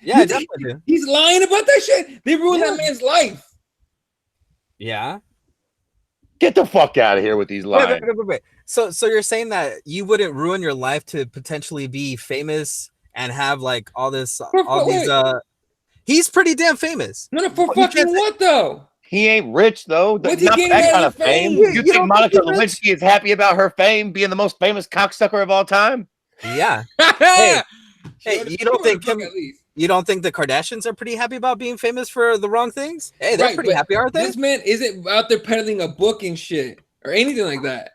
Yeah, I definitely do. He's lying about that shit. They ruined that man's life. Yeah. Get the fuck out of here with these lies. Wait. So you're saying that you wouldn't ruin your life to potentially be famous and have like all these he's pretty damn famous. No, for fucking what though? He ain't rich though. What's he getting that out kind of fame? You think Monica Lewinsky is happy about her fame being the most famous cocksucker of all time? Yeah. Hey, you don't think the Kardashians are pretty happy about being famous for the wrong things? Hey, they're pretty happy, aren't they? This man isn't out there peddling a book and shit or anything like that.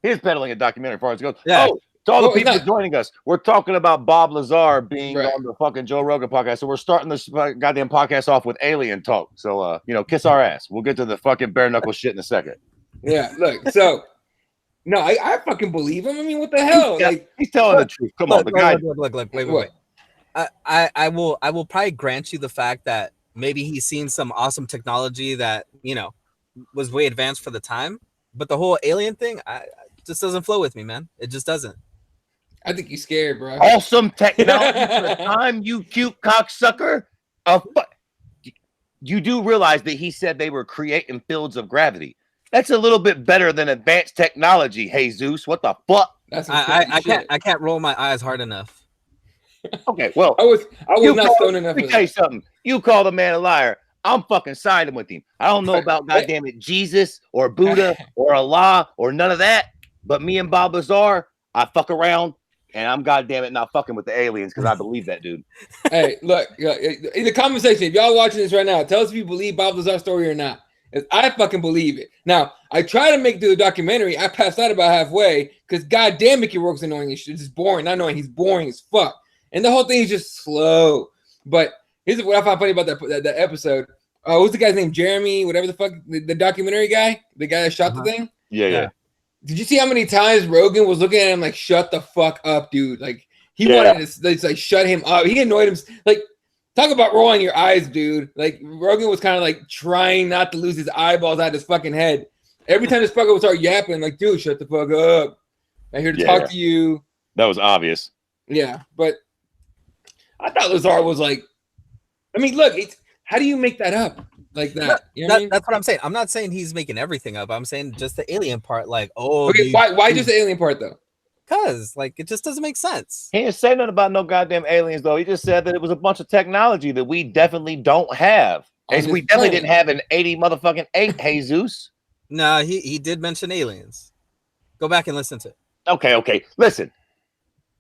He's peddling a documentary as far as it goes. Yeah. Oh, to all the people joining us, we're talking about Bob Lazar being on the fucking Joe Rogan podcast. So we're starting this goddamn podcast off with alien talk. So, kiss our ass. We'll get to the fucking bare knuckle shit in a second. Yeah, look, so no, I fucking believe him. I mean, what the hell? He's telling the truth. Come on, the guy. Look, wait. I will probably grant you the fact that maybe he's seen some awesome technology that was way advanced for the time, but the whole alien thing, just doesn't flow with me, man. It just doesn't. I think he's scared, bro. Awesome technology for the time, you cute cocksucker. You do realize that he said they were creating fields of gravity. That's a little bit better than advanced technology, Jesus. What the fuck? I can't roll my eyes hard enough. Okay, well, I was not stoned enough. Let me tell you something. You call the man a liar. I'm fucking siding with him. I don't know about goddamn it Jesus or Buddha or Allah or none of that. But me and Bob Lazar, I fuck around. And I'm goddamn it not fucking with the aliens because I believe that dude. Hey, look, in the comment section, if y'all watching this right now, tell us if you believe Bob Lazar's story or not. I fucking believe it. Now, I try to make the documentary. I passed out about halfway because goddamn Mickey Rourke's annoying as shit. It's just boring. Not annoying. He's boring as fuck. And the whole thing is just slow. But here's what I find funny about that episode. What's the guy's name? Jeremy, whatever the fuck, the documentary guy? The guy that shot the thing? Yeah. Did you see how many times Rogan was looking at him like, shut the fuck up, dude? Like, he wanted to like shut him up. He annoyed him. Like, talk about rolling your eyes, dude. Like, Rogan was kind of like trying not to lose his eyeballs out of his fucking head. Every time this fucker would start yapping, like, dude, shut the fuck up. I'm here to talk to you. That was obvious. Yeah, but I thought Lazar was like, I mean, look, how do you make that up? Like that, That's what I'm saying. I'm not saying he's making everything up. I'm saying just the alien part. Like, okay, why just the alien part though? Because like it just doesn't make sense. He didn't say nothing about no goddamn aliens though. He just said that it was a bunch of technology that we definitely don't have. We definitely didn't have an 80 motherfucking 8, Jesus. No, he did mention aliens. Go back and listen to it. Okay. Listen,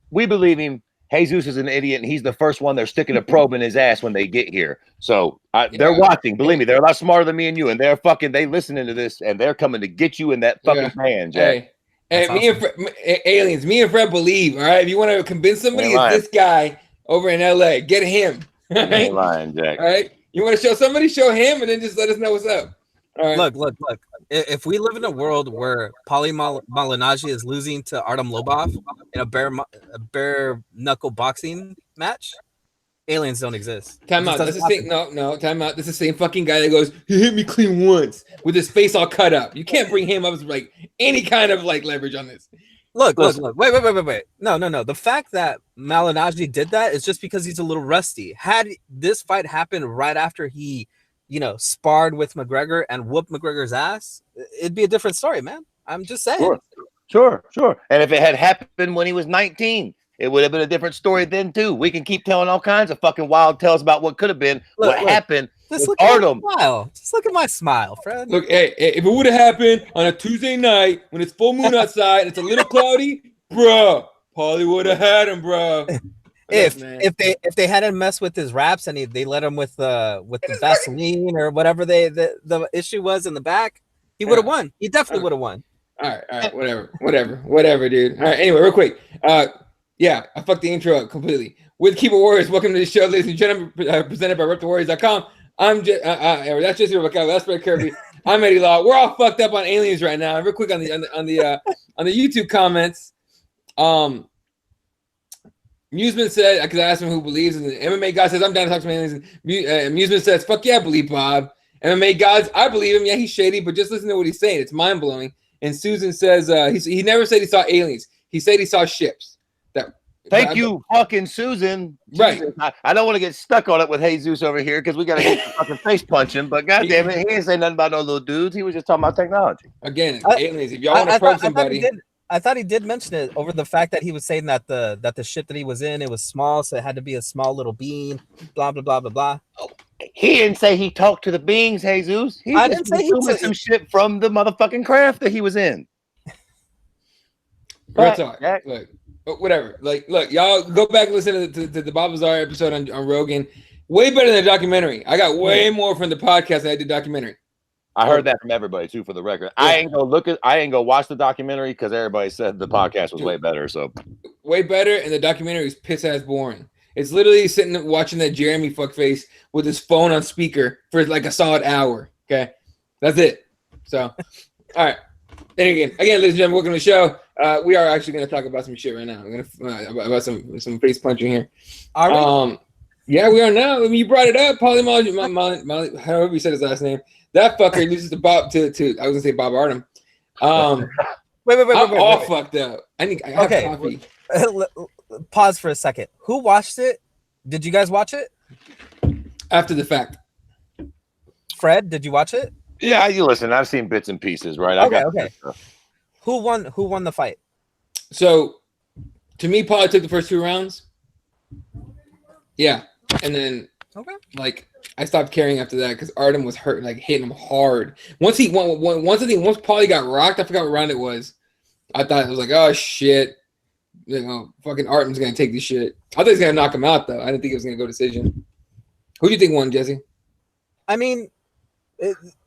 we believe him. Jesus is an idiot, and he's the first one they're sticking a probe in his ass when they get here. So they're watching. Believe me, they're a lot smarter than me and you, and they listening to this, and they're coming to get you in that fucking pan, Jack. Hey, aliens, me and Fred believe. All right, if you want to convince somebody, it's this guy over in LA. Get him. Right? Ain't lying, Jack. All right, you want to show somebody, show him, and then just let us know what's up. All right. Look. If we live in a world where Paulie Malignaggi is losing to Artem Lobov in a bare knuckle boxing match, aliens don't exist. Time out. This is time out. This is the same fucking guy that goes, he hit me clean once with his face all cut up. You can't bring him up as like any kind of like leverage on this. Look. Wait. No. The fact that Malignaggi did that is just because he's a little rusty. Had this fight happened right after he sparred with McGregor and whooped McGregor's ass, it'd be a different story, man. I'm just saying. Sure. And if it had happened when he was 19, it would have been a different story then too. We can keep telling all kinds of fucking wild tales about what could have been, what happened with Artem. Just look at my smile, Fred. Look, hey, if it would have happened on a Tuesday night when it's full moon outside and it's a little cloudy, bro, Paulie would have had him, bro. If they hadn't messed with his raps and they let him with the Vaseline or whatever the issue was in the back, he would have won. He definitely would have won. All right, whatever, dude. All right, anyway, real quick. Yeah, I fucked the intro up completely. With Keyboard Warriors, welcome to the show, ladies and gentlemen, presented by RepTheWarriors.com. That's just that's Fred Kirby. I'm Eddie Law. We're all fucked up on aliens right now. Real quick on the YouTube comments. Amusement said, because I asked him who believes, and the MMA guy says, I'm down to talk to aliens. Amusement says, fuck yeah, I believe Bob. MMA gods, I believe him. Yeah, he's shady, but just listen to what he's saying. It's mind-blowing. And Susan says, he never said he saw aliens. He said he saw ships. Thank you, fucking Susan. Right. Jesus, I don't want to get stuck on it with Jesus over here because we got to get the fucking face punching. But goddamn it, he ain't saying nothing about no little dudes. He was just talking about technology. Again, aliens. If y'all want to probe somebody, I thought he did mention it over the fact that he was saying that the ship that he was in, it was small, so it had to be a small little being. Blah blah blah blah blah. He didn't say he talked to the beings, Jesus. I didn't say he was some shit from the motherfucking craft that he was in. Real talk. Look, whatever. Like, look, y'all go back and listen to the Bob Lazar episode on Rogan. Way better than the documentary. I got way more from the podcast than I did documentary. I heard that from everybody too, for the record. Yeah. I ain't go watch the documentary because everybody said the podcast was way better. So way better, and the documentary is piss ass boring. It's literally sitting watching that Jeremy fuckface with his phone on speaker for like a solid hour. Okay, that's it. So, all right. And again, ladies and gentlemen, welcome to the show. We are actually going to talk about some shit right now. We're going to about some face punching here. Are we? Yeah, we are now. I mean, you brought it up, Molly, however you said his last name. That fucker loses to Bob to I was gonna say Bob Artem. Wait, I'm all fucked up. I have coffee. Pause for a second. Who watched it? Did you guys watch it? After the fact. Fred, did you watch it? Yeah, you listen. I've seen bits and pieces, right? Okay. Who won the fight? So, to me, Paulie took the first 2 rounds. Yeah, and then like I stopped caring after that because Artem was hurt, like hitting him hard. Once Paulie got rocked, I forgot what round it was. I thought it was like, oh shit, you know, fucking Artem's gonna take this shit. I thought he was gonna knock him out though. I didn't think it was gonna go decision. Who do you think won, Jesse? I mean,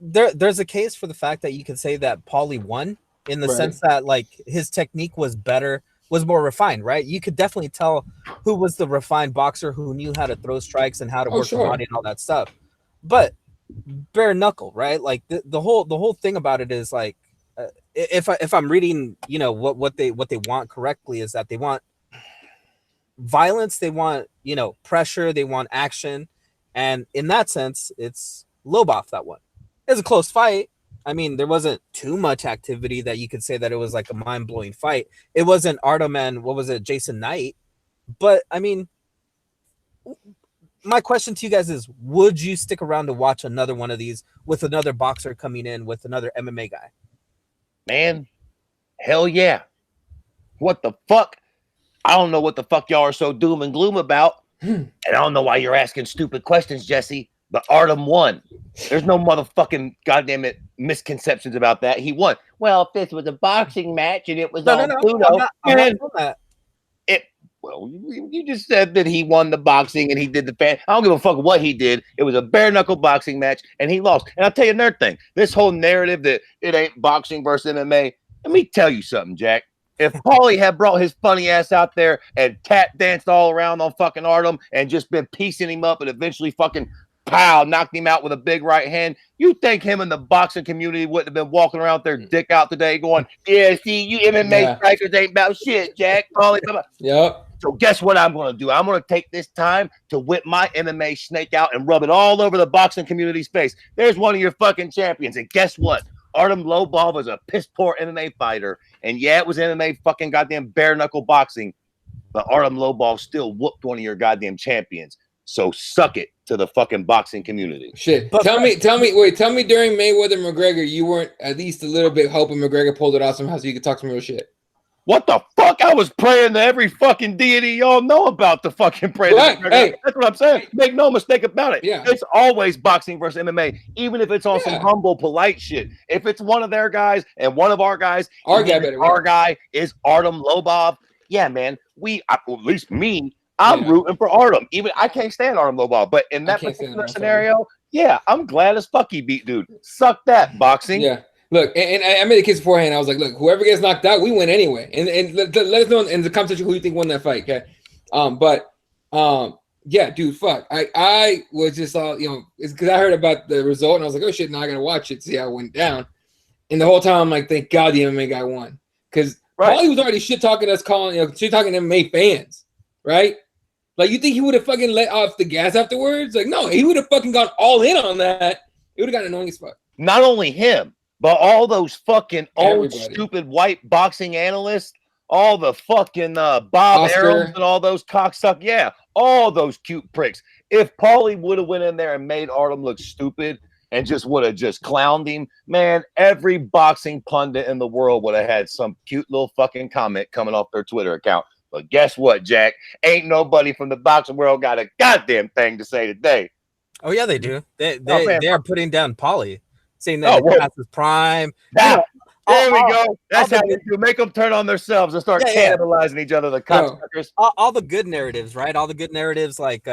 there's a case for the fact that you could say that Paulie won in the sense that like his technique was better, was more refined, right? You could definitely tell who was the refined boxer who knew how to throw strikes and how to work the body and all that stuff. But bare knuckle, right? Like the whole thing about it is like, if I'm reading, you know, what they want correctly is that they want violence, they want, you know, pressure, they want action, and in that sense, it's Lobov that won. It was a close fight. I mean, there wasn't too much activity that you could say that it was like a mind-blowing fight. It wasn't Artem and Jason Knight. But I mean, my question to you guys is, would you stick around to watch another one of these with another boxer coming in with another MMA guy? Man, hell yeah. What the fuck? I don't know what the fuck y'all are so doom and gloom about. And I don't know why you're asking stupid questions, Jesse. But Artem won. There's no motherfucking goddamn it misconceptions about that. He won. Well, if this was a boxing match and it was Pluto, well, you just said that he won the boxing and he did the fan. I don't give a fuck what he did. It was a bare knuckle boxing match and he lost. And I'll tell you another thing. This whole narrative that it ain't boxing versus MMA. Let me tell you something, Jack. If Paulie had brought his funny ass out there and tap danced all around on fucking Artem and just been piecing him up and eventually fucking knocked him out with a big right hand, you think him and the boxing community wouldn't have been walking around their dick out today going, yeah, see, you MMA strikers ain't about shit, Jack. Yep. So guess what I'm going to do? I'm going to take this time to whip my MMA snake out and rub it all over the boxing community's face. There's one of your fucking champions. And guess what? Artem Lobov was a piss poor MMA fighter. And yeah, it was MMA fucking goddamn bare knuckle boxing. But Artem Lobov still whooped one of your goddamn champions. So suck it to the fucking boxing community. Shit. Tell me during Mayweather McGregor, you weren't at least a little bit hoping McGregor pulled it off somehow so you could talk some real shit. What the fuck? I was praying to every fucking deity y'all know about the fucking prayer. Right. Hey. That's what I'm saying. Make no mistake about it. Yeah. It's always boxing versus MMA, even if it's on some humble, polite shit. If it's one of their guys and one of our guys, our guy is Artem Lobov. Yeah, man. At least me, I'm rooting for Artem. Even I can't stand Artem Lobov, but in that particular scenario, I'm glad as fuck he beat dude. Suck that, boxing. Yeah. Look, and I made a case beforehand. I was like, look, whoever gets knocked out, we win anyway. And let us know in the conversation who you think won that fight, okay? Yeah, dude, fuck. I was just all, you know, it's because I heard about the result and I was like, oh shit, now I gotta watch it to see how it went down. And the whole time I'm like, thank God the MMA guy won. Because Paulie was already shit talking us, shit talking MMA fans, right? Like, you think he would have fucking let off the gas afterwards? Like, no, he would have fucking gone all in on that. It would have gotten annoying as fuck. Not only him, but all those fucking old, stupid white boxing analysts all the fucking Bob Oscar. Arums and all those cocksuck. Yeah, all those cute pricks. If Paulie would have went in there and made Artem look stupid and just would have just clowned him, man, every boxing pundit in the world would have had some cute little fucking comment coming off their Twitter account. But guess what, Jack? Ain't nobody from the boxing world got a goddamn thing to say today. Oh yeah, they do. They man. they are putting down Paulie, saying that it's past his prime. There we go. That's how they do. Make them turn on themselves and start cannibalizing each other. The cocksuckers. All the good narratives, right? All the good narratives, like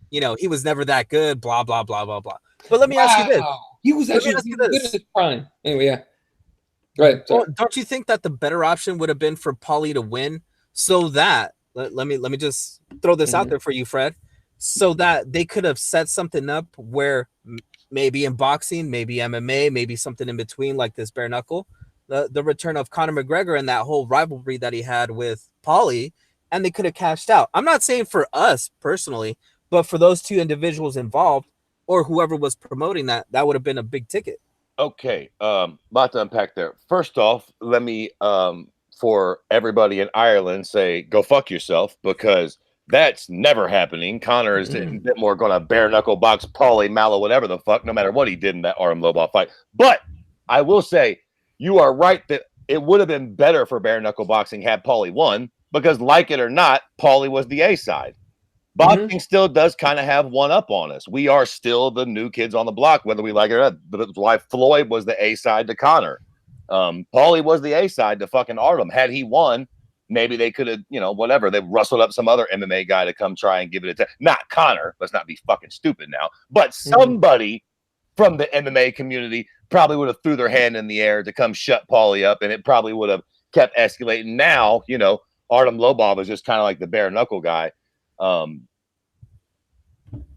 he was never that good. Blah blah blah blah blah. But let me ask you this: he was actually good at his prime. Anyway, yeah. Right. Well, don't you think that the better option would have been for Paulie to win, so that let me just throw this out there for you, Fred, so that they could have set something up where maybe in boxing, maybe MMA, maybe something in between, like this bare knuckle, the return of Conor McGregor and that whole rivalry that he had with Paulie, and they could have cashed out. I'm not saying for us personally, but for those two individuals involved or whoever was promoting that would have been a big ticket. Okay, lot to unpack there. First off, let me for everybody in Ireland say go fuck yourself, because that's never happening. Conor is a bit more going to bare knuckle box Paulie, Mallow, whatever the fuck, no matter what he did in that Artem Lobov fight. But I will say you are right that it would have been better for bare knuckle boxing had Paulie won, because like it or not, Paulie was the A side. Boxing still does kind of have one up on us. We are still the new kids on the block, whether we like it or not. That's why Floyd was the A side to Conor. Paulie was the A side to fucking Artem. Had he won, maybe they could have, whatever. They rustled up some other MMA guy to come try and give it a not Conor. Let's not be fucking stupid now. But somebody from the MMA community probably would have threw their hand in the air to come shut Paulie up, and it probably would have kept escalating. Now, Artem Lobov is just kind of like the bare knuckle guy.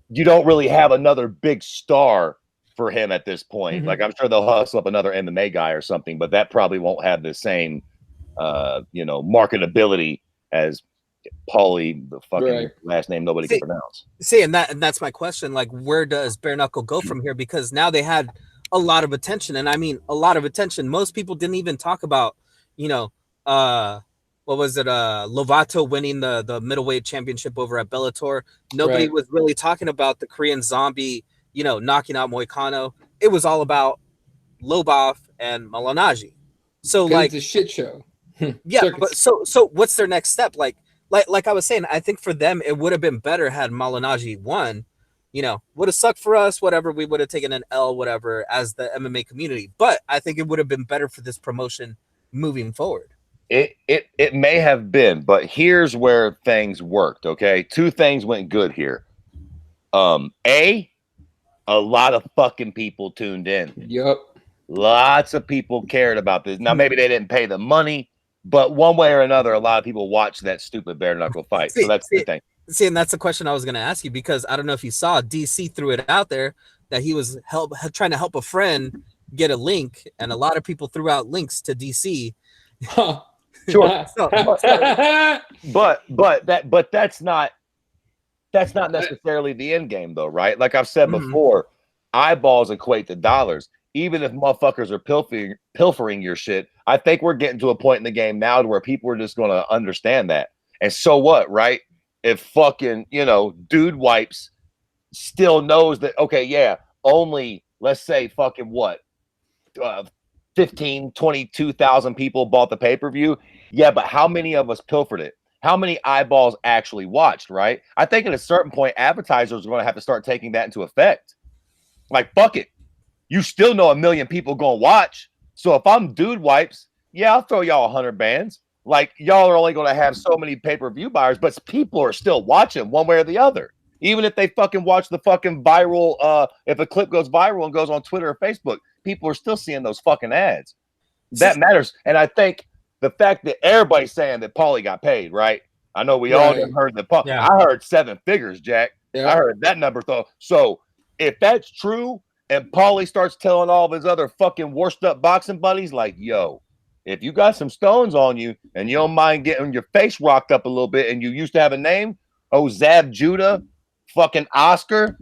You don't really have another big star for him at this point. Like, I'm sure they'll hustle up another MMA guy or something, but that probably won't have the same, marketability as Paulie, the fucking last name nobody can pronounce. See, and that's my question. Like, where does bare knuckle go from here? Because now they had a lot of attention, and I mean a lot of attention. Most people didn't even talk about, what was it? Lovato winning the middleweight championship over at Bellator. Nobody was really talking about the Korean Zombie, knocking out Moicano. It was all about Lobov and Malignaggi. So like it's a shit show. Yeah, but so what's their next step? Like I was saying, I think for them it would have been better had Malignaggi won. Would have sucked for us, whatever. We would have taken an L, whatever, as the MMA community. But I think it would have been better for this promotion moving forward. It may have been, but here's where things worked. Okay, two things went good here. A lot of fucking people tuned in. Yep, lots of people cared about this. Now maybe they didn't pay the money, but one way or another, a lot of people watched that stupid bare knuckle fight. So that's the thing. See, and that's the question I was going to ask you, because I don't know if you saw, DC threw it out there that he was trying to help a friend get a link, and a lot of people threw out links to DC. Sure, but that's not necessarily the end game, though, right? Like I've said before, eyeballs equate to dollars. Even if motherfuckers are pilfering your shit, I think we're getting to a point in the game now to where people are just going to understand that. And so what, right? If fucking dude wipes still knows that, okay, yeah, only let's say fucking what 15, 22,000 people bought the pay-per-view. Yeah, but how many of us pilfered it? How many eyeballs actually watched, right? I think at a certain point, advertisers are going to have to start taking that into effect. Like, fuck it. You still know 1 million people going to watch. So if I'm dude wipes, yeah, I'll throw y'all 100 bands. Like, y'all are only going to have so many pay-per-view buyers, but people are still watching one way or the other. Even if they fucking watch the fucking viral, if a clip goes viral and goes on Twitter or Facebook, people are still seeing those fucking ads. That matters. And I think the fact that everybody's saying that Paulie got paid, right? I know we all heard that. I heard 7 figures, Jack. Yeah. I heard that number though. So if that's true, and Paulie starts telling all of his other fucking washed up boxing buddies, like, yo, if you got some stones on you and you don't mind getting your face rocked up a little bit and you used to have a name, Zab Judah, fucking Oscar,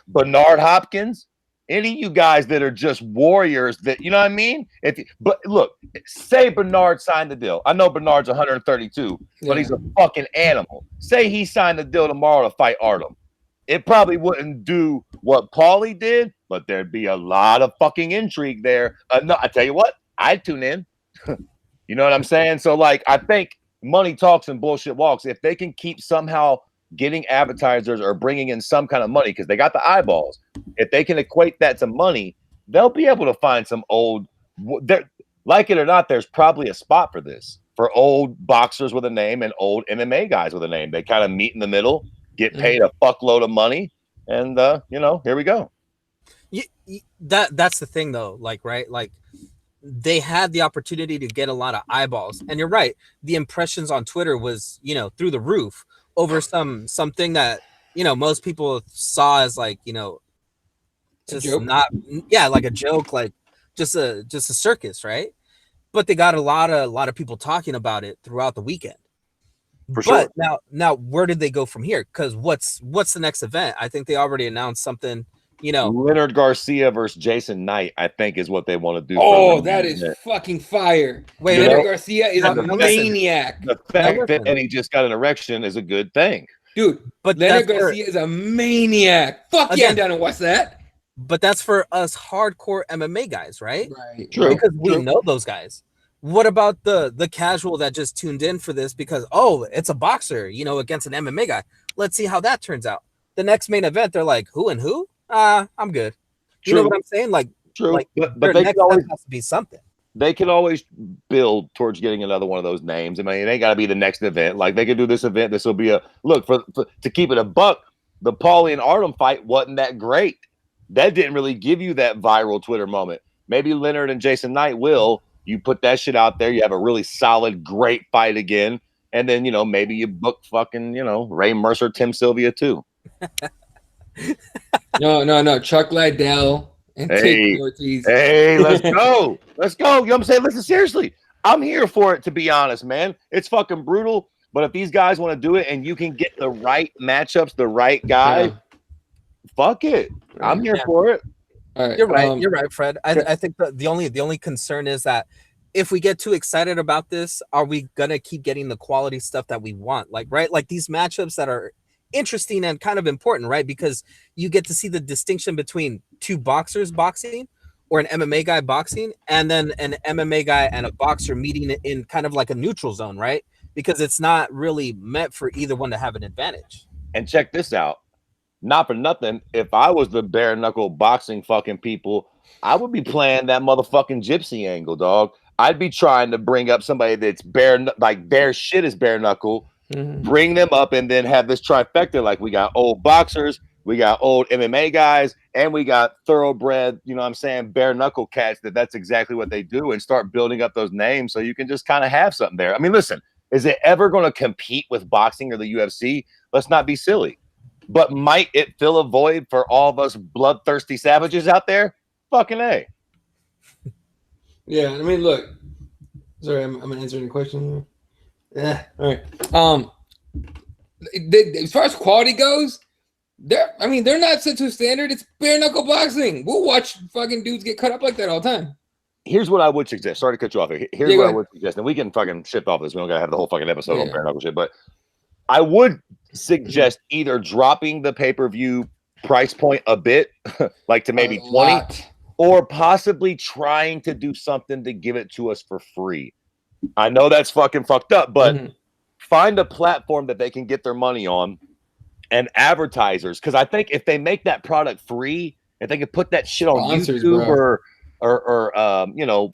Bernard Hopkins, Any of you guys that are just warriors that, you know what I mean? But look, say Bernard signed the deal. I know Bernard's 132, but he's a fucking animal. Say he signed the deal tomorrow to fight Artem. It probably wouldn't do what Paulie did, but there'd be a lot of fucking intrigue there. No, I tell you what, I'd tune in. You know what I'm saying? So, like, I think money talks and bullshit walks. If they can keep somehow getting advertisers or bringing in some kind of money because they got the eyeballs, if they can equate that to money, they'll be able to find some old, like it or not, there's probably a spot for this, for old boxers with a name and old MMA guys with a name. They kind of meet in the middle, get paid a fuckload of money, and here we go. That's the thing though, like, right, like they had the opportunity to get a lot of eyeballs, and you're right, the impressions on Twitter was through the roof over something that most people saw as like just not like a joke, like just a circus, right? But they got a lot of people talking about it throughout the weekend. For sure. Now where did they go from here? Because what's the next event? I think they already announced something. Leonard Garcia versus Jason Knight, I think, is what they want to do. Oh, that is fucking fire. Wait, Leonard Garcia is a maniac. The fact that he just got an erection is a good thing. Dude, but Leonard Garcia is a maniac. Fuck yeah, I'm down to watch that. But that's for us hardcore MMA guys, right? Right. True. Because we know those guys. What about the casual that just tuned in for this because, it's a boxer, against an MMA guy. Let's see how that turns out. The next main event, they're like, who and who? I'm good. You know what I'm saying? Like, true. Like, but their they next can always step has to be something. They can always build towards getting another one of those names. I mean, it ain't got to be the next event. Like, they could do this event. This will be a look for to keep it a buck. The Paulie and Artem fight wasn't that great. That didn't really give you that viral Twitter moment. Maybe Leonard and Jason Knight will. You put that shit out there. You have a really solid, great fight again. And then, maybe you book fucking, Ray Mercer, Tim Sylvia too. No. Chuck Liddell and Tate Ortiz. Hey, let's go. Let's go. You know what I'm saying? Listen, seriously. I'm here for it, to be honest, man. It's fucking brutal. But if these guys want to do it and you can get the right matchups, the right guy, fuck it. I'm here for it. All right. You're right. You're right, Fred. I think the only concern is that if we get too excited about this, are we gonna keep getting the quality stuff that we want? Like, right? Like these matchups that are interesting and kind of important, right? Because you get to see the distinction between two boxers boxing or an MMA guy boxing, and then an MMA guy and a boxer meeting in kind of like a neutral zone, right? Because it's not really meant for either one to have an advantage. And check this out. Not for nothing, if I was the bare knuckle boxing fucking people, I would be playing that motherfucking gypsy angle, dog. I'd be trying to bring up somebody that's their shit is bare knuckle, bring them up, and then have this trifecta. Like, we got old boxers, we got old MMA guys, and we got thoroughbred, bare knuckle cats that's exactly what they do, and start building up those names so you can just kind of have something there. I mean, listen, is it ever going to compete with boxing or the UFC? Let's not be silly. But might it fill a void for all of us bloodthirsty savages out there? Fucking A. Yeah, I mean, look. Sorry, I'm answering the question here. Yeah, all right. As far as quality goes, they're not set to a standard. It's bare knuckle boxing. We'll watch fucking dudes get cut up like that all the time. Here's what I would suggest. Sorry to cut you off here. Here's what I would suggest. And we can fucking shift off this. We don't gotta have the whole fucking episode on bare knuckle shit. But I would suggest either dropping the pay-per-view price point a bit, like to maybe 20, or possibly trying to do something to give it to us for free. I know that's fucking fucked up, but find a platform that they can get their money on and advertisers. Because I think if they make that product free, if they can put that shit on YouTube or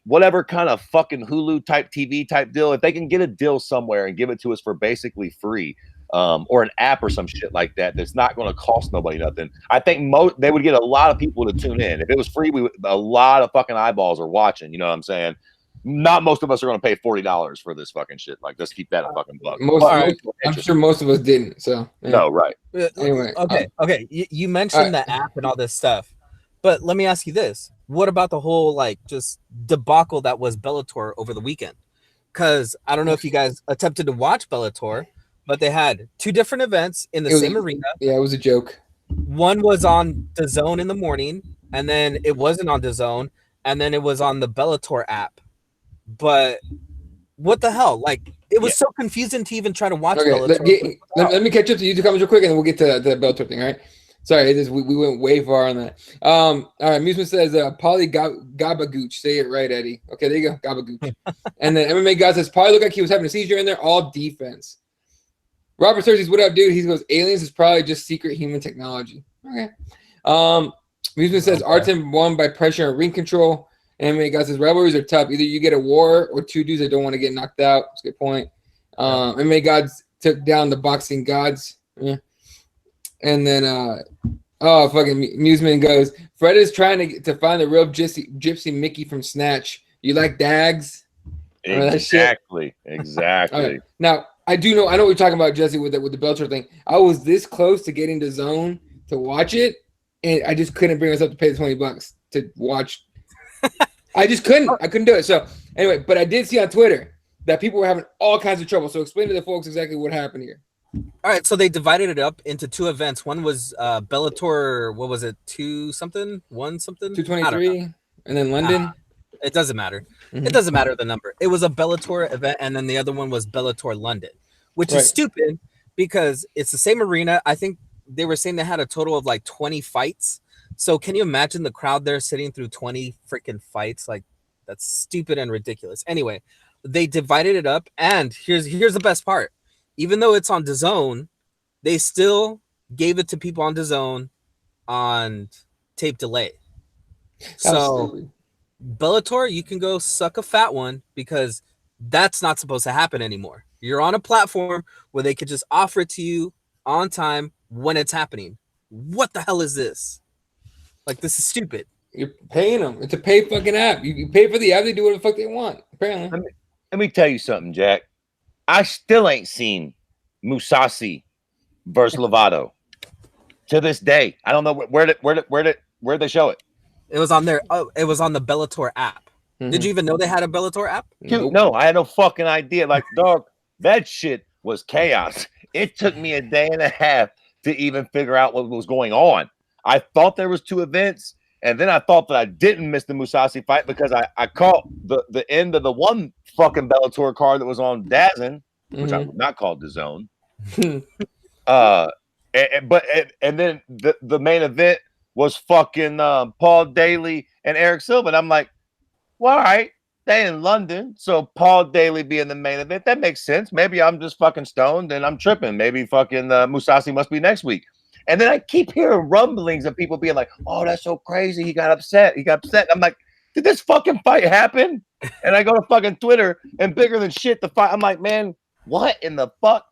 whatever kind of fucking Hulu type TV type deal, if they can get a deal somewhere and give it to us for basically free, or an app or some shit like that, that's not going to cost nobody nothing. I think they would get a lot of people to tune in. If it was free, a lot of fucking eyeballs are watching. You know what I'm saying? Not most of us are going to pay $40 for this fucking shit. Like, let's keep that a fucking buck. I'm sure most of us didn't. So no, right? Anyway, okay. You mentioned the app and all this stuff, but let me ask you this: what about the whole just debacle that was Bellator over the weekend? Because I don't know if you guys attempted to watch Bellator, but they had two different events in the same arena. Yeah, it was a joke. One was on the Zone in the morning, and then it wasn't on DAZN, and then it was on the Bellator app. But what the hell? Like, it was so confusing to even try to watch Bellator. Let me catch up to YouTube comments real quick, and then we'll get to the Bellator thing. All right. Sorry, we went way far on that. All right, Amusement says Polly Gabagooch. Say it right, Eddie. Okay, there you go, Gabagooch. And then MMA God says probably looked like he was having a seizure in there. All defense. Robert Cersei's what up, dude? He goes, aliens is probably just secret human technology. Okay. Amusement says Artem won by pressure and ring control. MMA God says rivalries are tough. Either you get a war or two dudes that don't want to get knocked out. That's a good point. MMA Gods took down the boxing gods. Yeah. And then fucking Amusement goes, Fred is trying to find the real gypsy Mickey from Snatch. You like Dags? Exactly. Right. Now I know what you're talking about, Jesse, with the Bellator thing. I was this close to getting DAZN to watch it, and I just couldn't bring myself to pay the $20 to watch. I just couldn't. I couldn't do it. So anyway, but I did see on Twitter that people were having all kinds of trouble. So explain to the folks exactly what happened here. All right, so they divided it up into two events. One was Bellator, what was it, 223, and then London. It doesn't matter. Mm-hmm. It doesn't matter the number. It was a Bellator event, and then the other one was Bellator London, which is stupid because it's the same arena. I think they were saying they had a total of like 20 fights. So can you imagine the crowd there sitting through 20 freaking fights? Like, that's stupid and ridiculous. Anyway, they divided it up, and here's the best part. Even though it's on DAZN, they still gave it to people on DAZN on tape delay. So Bellator, you can go suck a fat one because that's not supposed to happen anymore. You're on a platform where they could just offer it to you on time when it's happening. What the hell is this? Like, this is stupid. You're paying them. It's a pay fucking app. You pay for the app, they do whatever the fuck they want, apparently. Let me tell you something, Jack. I still ain't seen Mousasi versus Lovato to this day. I don't know where they show it. It was on there. Oh, it was on the Bellator app. Mm-hmm. Did you even know they had a Bellator app? Dude, no, I had no fucking idea. Like, dog, that shit was chaos. It took me a day and a half to even figure out what was going on. I thought there was two events, and then I thought that I didn't miss the Mousasi fight because I caught the end of the one fucking Bellator card that was on DAZN, which I would not call DAZN. And then the main event was fucking Paul Daly and Eric Silva, and I'm like, well, all right, they in London, so Paul Daly being the main event, that makes sense. Maybe I'm just fucking stoned and I'm tripping. Maybe fucking Mousasi must be next week. And then I keep hearing rumblings of people being like, oh, that's so crazy. He got upset. I'm like, did this fucking fight happen? And I go to fucking Twitter, and bigger than shit, the fight. I'm like, man, what in the fuck?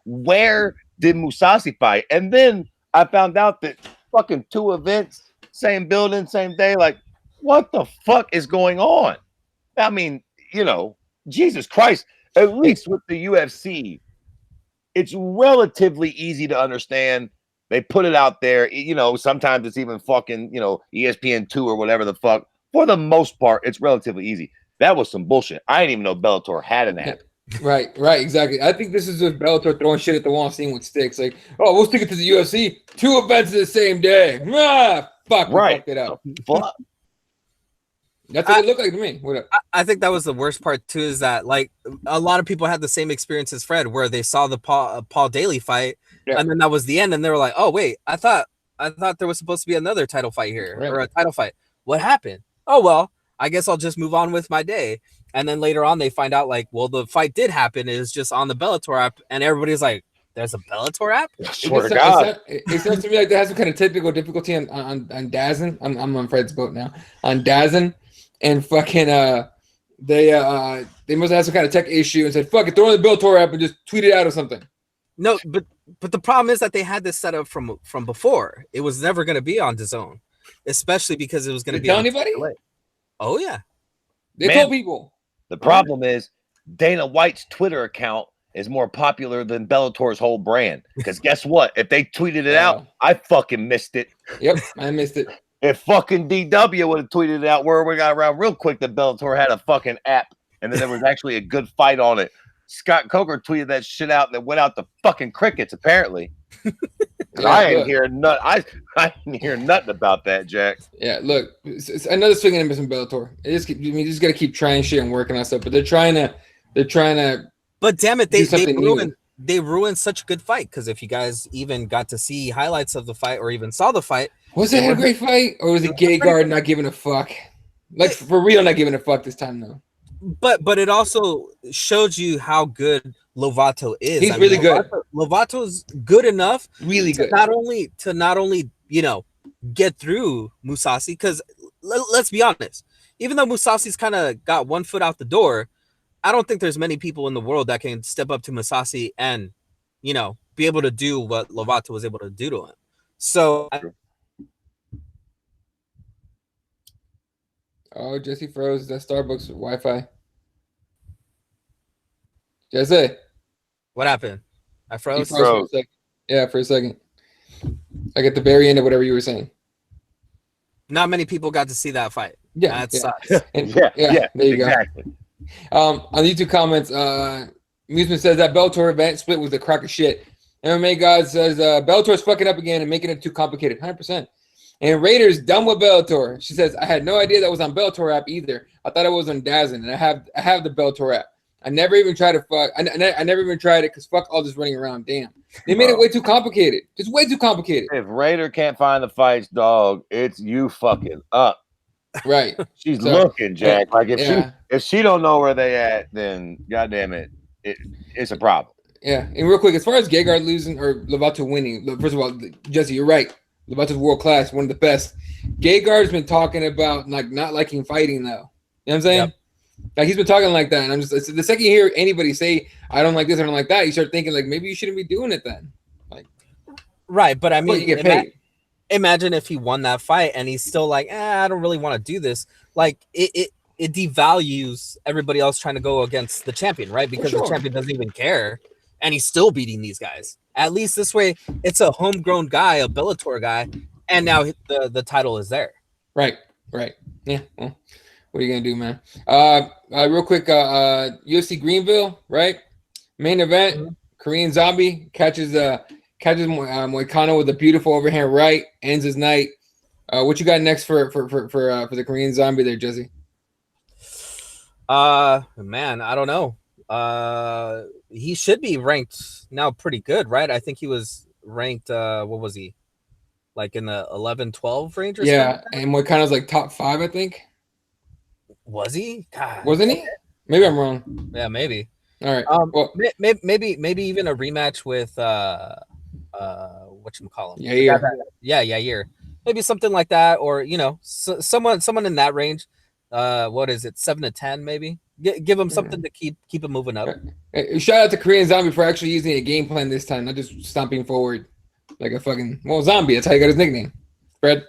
Where did Mousasi fight? And then I found out that fucking two events, same building, same day. Like, what the fuck is going on? I mean, Jesus Christ. At least with the UFC, it's relatively easy to understand. They put it out there, sometimes it's even fucking, ESPN2 or whatever the fuck. For the most part, it's relatively easy. That was some bullshit. I didn't even know Bellator had an app. Right, exactly. I think this is just Bellator throwing shit at the wall, seeing what sticks. Like, oh, we'll stick it to the UFC. Two events the same day. Fuck, we fucked it up. Fuck. That's what it looked like to me. I think that was the worst part too, is that like a lot of people had the same experience as Fred, where they saw the Paul Daly fight, and then that was the end, and they were like, "Oh wait, I thought there was supposed to be another title fight here, or a title fight. What happened? Oh well, I guess I'll just move on with my day." And then later on, they find out like, well, the fight did happen. It was just on the Bellator app, and everybody's like, "There's a Bellator app?" I swear to God. It sounds to me like there has some kind of technical difficulty on DAZN. I'm on Fred's boat now on DAZN. And fucking they must have some kind of tech issue and said, fuck it, throw in the Bellator app and just tweet it out or something. No, but the problem is that they had this set up from before. It was never going to be on DAZN, especially because it was going to be tell anybody? Oh yeah. They told people. The problem is Dana White's Twitter account is more popular than Bellator's whole brand. Because guess what? If they tweeted it out, I fucking missed it. Yep, I missed it. If fucking DW would have tweeted it out, where we got around real quick that Bellator had a fucking app, and then there was actually a good fight on it. Scott Coker tweeted that shit out, and it went out to fucking crickets, apparently. I ain't hearing nothing. I didn't hear nothing about that, Jack. Yeah, look, it's another swing and a miss in Bellator. You just got to keep trying shit and working on stuff. But they're trying to. But damn it, they ruined such a good fight. Because if you guys even got to see highlights of the fight or even saw the fight, was it a great fight, or was it Gergard not giving a fuck? Like for real, not giving a fuck this time though. But it also shows you how good Lovato is. He's really good. Lovato's good enough, really good. Not only get through Mousasi, because let's be honest, even though Mousasi's kind of got one foot out the door, I don't think there's many people in the world that can step up to Mousasi and be able to do what Lovato was able to do to him. So. Oh, Jesse froze. That Starbucks Wi-Fi. Jesse, what happened? I froze. For a second. Yeah, for a second. Like at the very end of whatever you were saying. Not many people got to see that fight. Yeah, that sucks. Yeah. There you exactly. Go. On the YouTube comments, Amusement says that Bellator event split was a crock of shit. MMA God says Bellator's fucking up again and making it too complicated. 100%. And Raiders done with Bellator. She says, I had no idea that was on Bellator app either. I thought it was on DAZN, and I have the Bellator app. I never even tried to fuck. I never even tried it because fuck all this running around. Damn. They made it way too complicated. Just way too complicated. If Raider can't find the fights, dog, it's you fucking up. Right. She's looking, Jack. Like if she don't know where they at, then goddamn it's a problem. Yeah. And real quick, as far as Gergard losing or Lovato winning, first of all, Jesse, you're right. Lovato's world class, one of the best. Gergard's been talking about like not liking fighting though. You know what I'm saying? Yep. Like he's been talking like that, and I'm just the second you hear anybody say I don't like this, I don't like that, you start thinking like maybe you shouldn't be doing it then. Like, right? But I mean, you get paid. Imagine if he won that fight and he's still like, I don't really want to do this. Like it devalues everybody else trying to go against the champion, right? Because the champion doesn't even care, and he's still beating these guys. At least this way, it's a homegrown guy, a Bellator guy, and now the title is there. Right. Yeah. Well, what are you gonna do, man? Real quick, UFC Greenville, right? Main event. Mm-hmm. Korean Zombie catches Moicano with a beautiful overhand right, ends his night. What you got next for the Korean Zombie there, Jesse? Man, I don't know. He should be ranked now pretty good, right? I think he was ranked what was he? Like in the 11-12 range or something? Yeah, and Moicano's like top 5, I think. Was he? God. Wasn't he? Maybe I'm wrong. Yeah, maybe. All right. Well, maybe even a rematch with whatchamacallit? Yeah. Maybe something like that, or someone in that range. What is it? 7 to 10, maybe. Give him something to keep him moving up. Hey, shout out to Korean Zombie for actually using a game plan this time, not just stomping forward like a fucking zombie. That's how he got his nickname. Fred.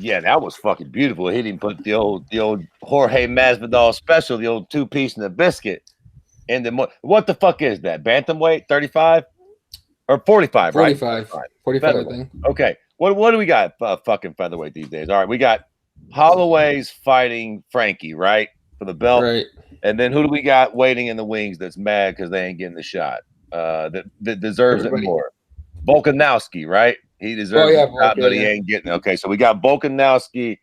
Yeah, that was fucking beautiful. He didn't put the old Jorge Masvidal special, the old 2-piece and a biscuit. And then what the fuck is that? Bantamweight, 35 or 45? 45, right? 45, I think. Okay, what do we got? Fucking featherweight these days. All right, we got Holloway's fighting Frankie, right, for the belt. Right. And then who do we got waiting in the wings that's mad because they ain't getting the shot? That deserves it more. Volkanovski, right? He deserves it, but he ain't getting it. Okay, so we got Volkanovski,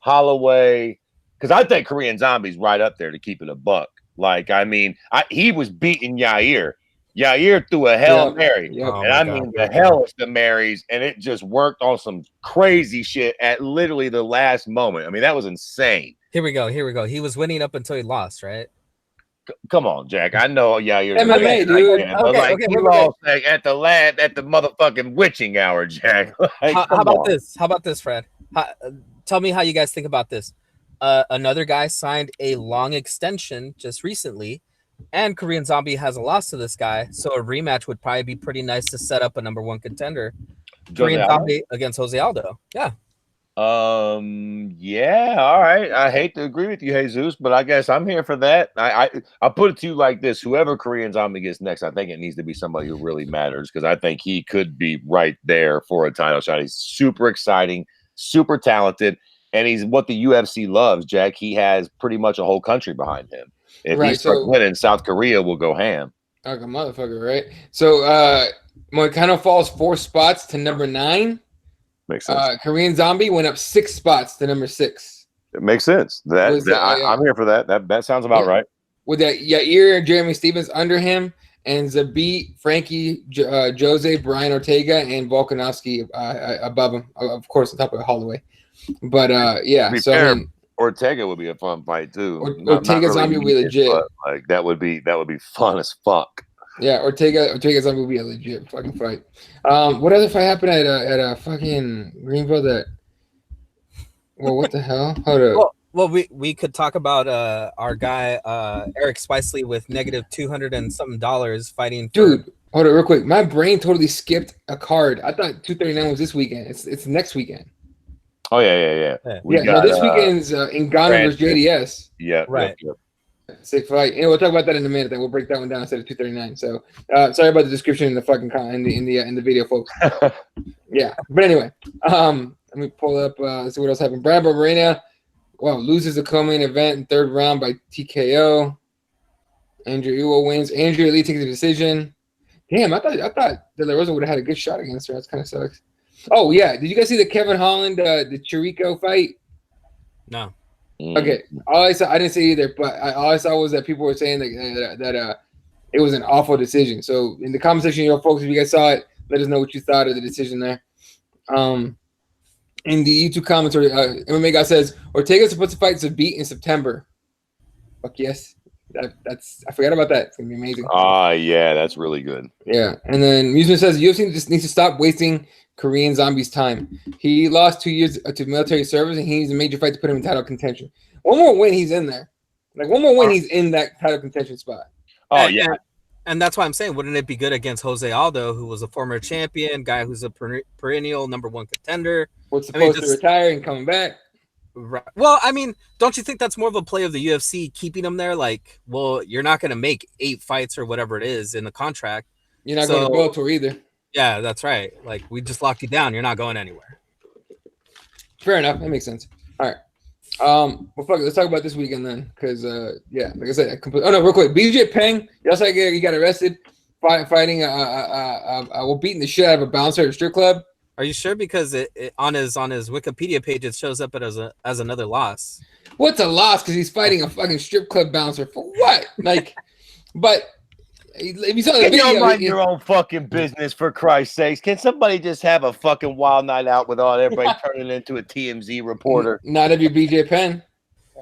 Holloway, because I think Korean Zombie's right up there to keep it a buck. Like, I mean, he was beating Yair. Yair threw a Hail Mary. And I mean the hellest of Marys, and it just worked on some crazy shit at literally the last moment. I mean, that was insane. Here we go. He was winning up until he lost, right? Come on, Jack. I know Yair. MMA, dude. He lost at the motherfucking witching hour, Jack. Like, how about this? How about this, Fred? Tell me how you guys think about this. Another guy signed a long extension just recently, and Korean Zombie has a loss to this guy, so a rematch would probably be pretty nice to set up a number 1 contender. Korean Zombie against Jose Aldo. Yeah. Yeah, all right. I hate to agree with you, Jesus, but I guess I'm here for that. I'll put it to you like this: whoever Korean Zombie gets next, I think it needs to be somebody who really matters, because I think he could be right there for a title shot. He's super exciting, super talented, and he's what the UFC loves, Jack. He has pretty much a whole country behind him. If he starts winning, South Korea will go ham. Like a motherfucker, right? So Moicano falls 4 spots to number 9. Makes sense. Korean Zombie went up 6 spots to number 6. It makes sense. I'm here for that. That sounds about right. With that Yair, Jeremy Stevens under him, and Zabit, Frankie, Jose, Brian Ortega, and Volkanovski above him, of course, on top of Holloway. But so I mean, Ortega would be a fun fight too. Ortega Zombie would be legit. But, like that would be fun as fuck. Yeah, Ortega Zombie would be a legit fucking fight. What other fight happened at a fucking Greenville that? Well, what the hell? Hold up. Well, we could talk about our guy Eric Spicely with negative $200 and something fighting. Dude, hold on real quick. My brain totally skipped a card. I thought 239 was this weekend. It's next weekend. Oh yeah. This weekend's in Ghana versus JDS. Yeah, right. Yep. Sick fight. We'll talk about that in a minute. Then we'll break that one down instead of 239. So sorry about the description in the fucking in the video, folks. Yeah, but anyway, let me pull up. Let's see what else happened. Brad Barberena, loses the co-main event in 3rd round by TKO. Andrew Iwo wins. Andrew Lee takes the decision. Damn, I thought De La Rosa would have had a good shot against her. That kind of sucks. Oh yeah, did you guys see the Kevin Holland the Chirico fight? No. Okay, all I saw, I didn't see either, but all I saw was that people were saying that it was an awful decision. So in the comment section, folks, if you guys saw it, let us know what you thought of the decision there. In the YouTube comments, MMA guy says Ortega's supposed to fight Zabit in September. Fuck yes, that's I forgot about that. It's gonna be amazing. Yeah, that's really good. Yeah, and then Musman says UFC just needs to stop wasting Korean Zombie's time. He lost 2 years to military service, and he needs a major fight to put him in title contention. One more win, he's in there. Like one more win, he's in that title contention spot. Oh yeah, and that's why I'm saying, wouldn't it be good against Jose Aldo, who was a former champion, guy who's a perennial #1 contender? What's supposed to retire and coming back? Right. Well, I mean, don't you think that's more of a play of the UFC keeping him there? Like, well, you're not going to make 8 fights or whatever it is in the contract. You're not going to Bellator either. Yeah, that's right. Like, we just locked you down. You're not going anywhere. Fair enough. That makes sense. All right. Well, fuck it. Let's talk about this weekend then, because like I said, real quick. BJ Penn, he got arrested fighting beating the shit out of a bouncer at a strip club. Are you sure? Because it on his Wikipedia page it shows up as another loss. What's a loss? Because he's fighting a fucking strip club bouncer for what? Like, but if you saw the video, you mind your own fucking business, for Christ's sakes. Can somebody just have a fucking wild night out without everybody turning into a TMZ reporter? Not if you're BJ Penn.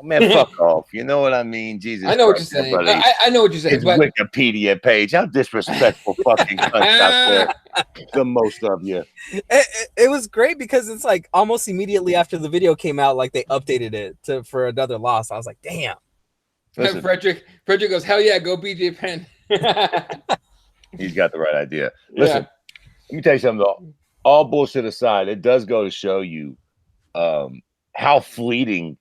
Man, fuck off. You know what I mean? Jesus. I know what you're saying. I know what you're saying. His Wikipedia page. How disrespectful fucking cunts out there. The most of you. It was great because it's like almost immediately after the video came out, like they updated it for another loss. I was like, damn. Listen, Frederick goes, hell yeah, go BJ Penn. He's got the right idea. Listen, let me tell you something though. All bullshit aside, it does go to show you how fleeting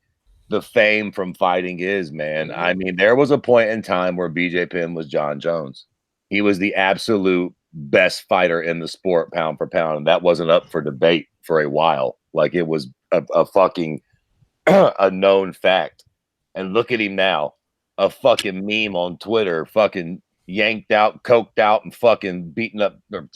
the fame from fighting is, man. I mean, there was a point in time where BJ Penn was John Jones. He was the absolute best fighter in the sport, pound for pound, and that wasn't up for debate for a while. Like, it was a fucking a known fact. And look at him now, a fucking meme on Twitter, fucking yanked out, coked out, and fucking beaten up, or,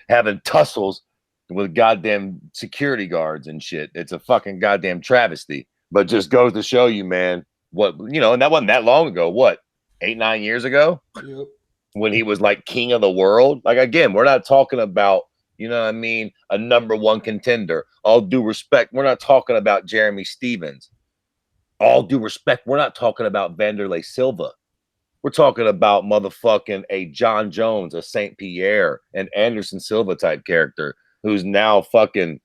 having tussles with goddamn security guards and shit. It's a fucking goddamn travesty. But just goes to show you, man, what, and that wasn't that long ago. What, 8-9 years ago? Yep. When he was like king of the world? Like, again, we're not talking about, a #1 contender. All due respect, we're not talking about Jeremy Stevens. All due respect, we're not talking about Vanderlei Silva. We're talking about motherfucking a John Jones, a St. Pierre, an Anderson Silva type character who's now fucking,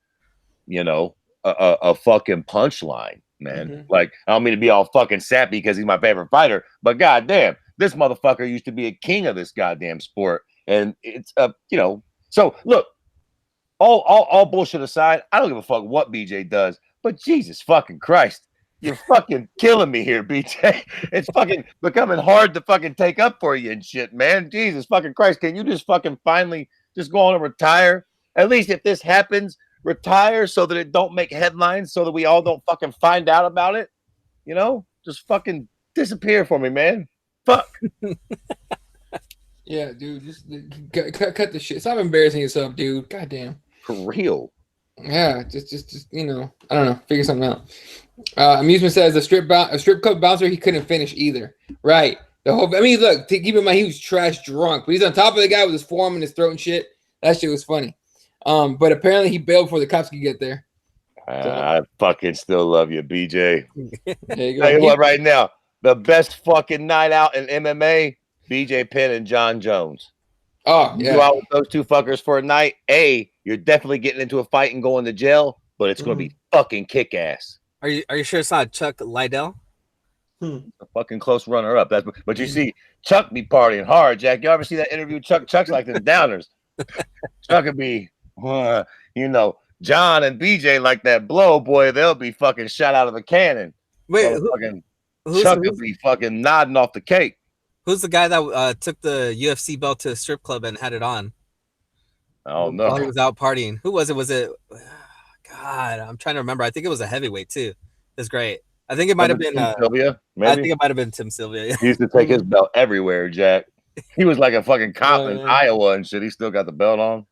a fucking punchline. Man, like, I don't mean to be all fucking sappy because he's my favorite fighter, but goddamn, this motherfucker used to be a king of this goddamn sport, and it's So look, all bullshit aside, I don't give a fuck what BJ does, but Jesus fucking Christ, you're fucking killing me here, BJ. It's fucking becoming hard to fucking take up for you and shit, man. Jesus fucking Christ, can you just fucking finally just go on and retire? At least if this happens, retire so that it don't make headlines, so that we all don't fucking find out about it. Just fucking disappear for me, man. Fuck. Yeah, dude, just cut the shit. Stop embarrassing yourself, dude. Goddamn. For real. Yeah, just I don't know, figure something out. Amusement says a strip club bouncer he couldn't finish either. Right. Look, keep in mind he was trash drunk, but he's on top of the guy with his forearm in his throat and shit. That shit was funny. But apparently he bailed before the cops could get there. I fucking still love you, BJ. There you go. Tell you what, right now, the best fucking night out in MMA, BJ Penn and John Jones. Oh, You yeah. go out with those two fuckers for a night, you're definitely getting into a fight and going to jail, but it's going to be fucking kick-ass. Are you sure it's not Chuck Liddell? A fucking close runner-up. But you see, Chuck be partying hard, Jack. You ever see that interview? Chuck's like the downers. Chuck would be, John and BJ like that blow, boy. They'll be fucking shot out of a cannon. Wait, Chuck would be fucking nodding off the cake. Who's the guy that took the UFC belt to a strip club and had it on? Oh no, while he was out partying. Who was it? Was it? God, I'm trying to remember. I think it was a heavyweight too. It's great. I think it might have been Sylvia. Maybe? I think it might have been Tim Sylvia. Yeah. He used to take his belt everywhere, Jack. He was like a fucking cop in Iowa and shit. He still got the belt on.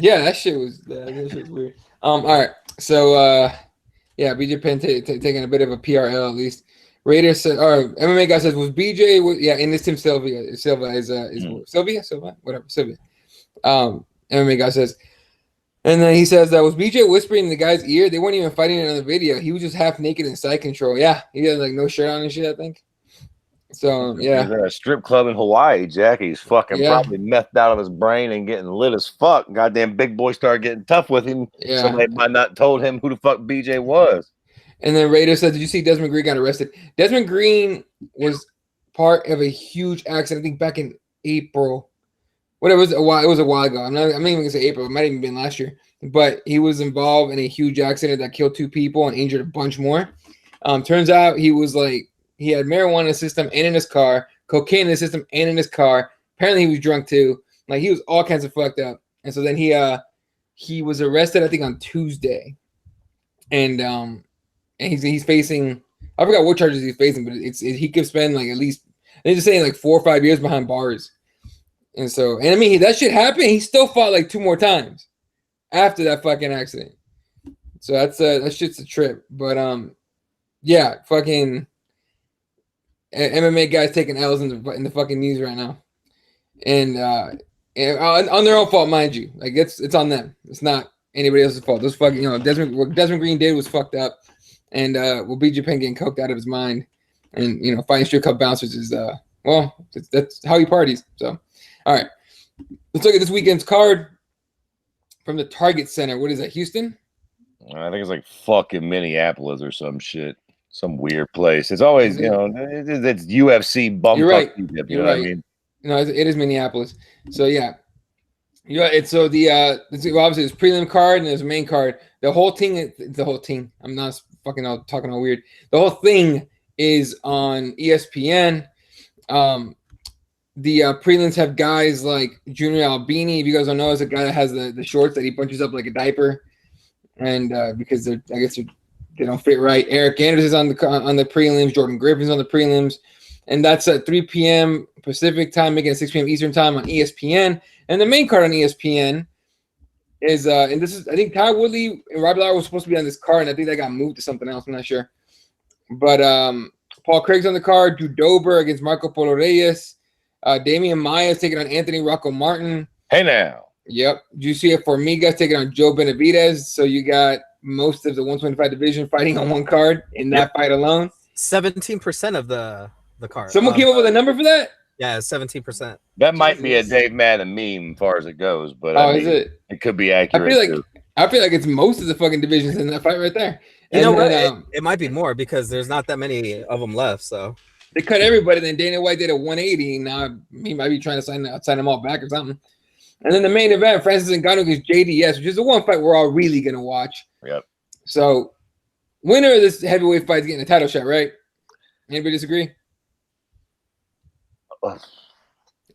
Yeah, that shit was weird. All right. So yeah, BJ Penn taking a bit of a PRL at least. Raiders said, or MMA guy says, was BJ? In this Tim Sylvia. Silva is Sylvia, whatever, Sylvia. MMA guy says, and then he says that was BJ whispering in the guy's ear. They weren't even fighting in the video. He was just half naked in side control. Yeah, he had like no shirt on and shit, I think. So yeah, he's at a strip club in Hawaii, Jack. He's fucking probably methed out of his brain and getting lit as fuck. Goddamn big boy started getting tough with him. Yeah. Somebody might not told him who the fuck BJ was. And then Raider said, did you see Desmond Green got arrested? Desmond Green was part of a huge accident, I think back in April. It was a while ago. I'm not even gonna say April, it might have even been last year. But he was involved in a huge accident that killed 2 people and injured a bunch more. Turns out he had marijuana in his system and in his car, cocaine in his system and in his car. Apparently he was drunk too. Like he was all kinds of fucked up. And so then he was arrested, I think, on Tuesday. And he's facing, I forgot what charges he's facing, but he could spend like at least, they're just saying like 4 or 5 years behind bars. And so, and I mean, that shit happened. He still fought like 2 more times after that fucking accident. So that shit's a trip. But yeah, fucking MMA guys taking L's in the fucking news right now, and on their own fault, mind you. Like it's on them. It's not anybody else's fault. This fucking what Desmond Green did was fucked up, and BJ Penn getting coked out of his mind, and fighting strip club bouncers is that's how he parties. So, all right, let's look at this weekend's card from the Target Center. What is that, Houston? I think it's like fucking Minneapolis or some shit. Some weird place. It's always, it's UFC bum. You're right. Egypt, You're right. What I mean? No, it is Minneapolis. So yeah, it's so obviously there's prelim card and there's a main card. The whole thing. I'm not fucking talking all weird. The whole thing is on ESPN. The prelims have guys like Junior Albini. If you guys don't know, is a guy that has the shorts that he bunches up like a diaper, and because they don't fit right. Eric Anders is on the prelims. Jordan Griffin's on the prelims. And that's at 3 p.m. Pacific time, making it 6 p.m. Eastern time on ESPN. And the main card on ESPN is, and this is, I think Ty Woodley and Robbie Lawler was supposed to be on this card, and I think that got moved to something else. I'm not sure. But Paul Craig's on the card. Drew Dober against Marco Polo Reyes. Damian Maia is taking on Anthony Rocco Martin. Hey now. Yep. Juicy Formiga's taking on Joe Benavidez. So you got most of the 125 division fighting on one card in that fight alone. 17% of the card. Someone came up with a number for that? Yeah, 17%. That might be a Dave Madden meme as far as it goes, but is it? It could be accurate. I feel like it's most of the fucking divisions in that fight right there. You know what? It might be more because there's not that many of them left. So they cut everybody. Then Dana White did a 180. Now he might be trying to sign them all back or something. And then the main event, Francis Ngannou against JDS, which is the one fight we're all really gonna watch. Yep. So, winner of this heavyweight fight is getting a title shot, right? Anybody disagree?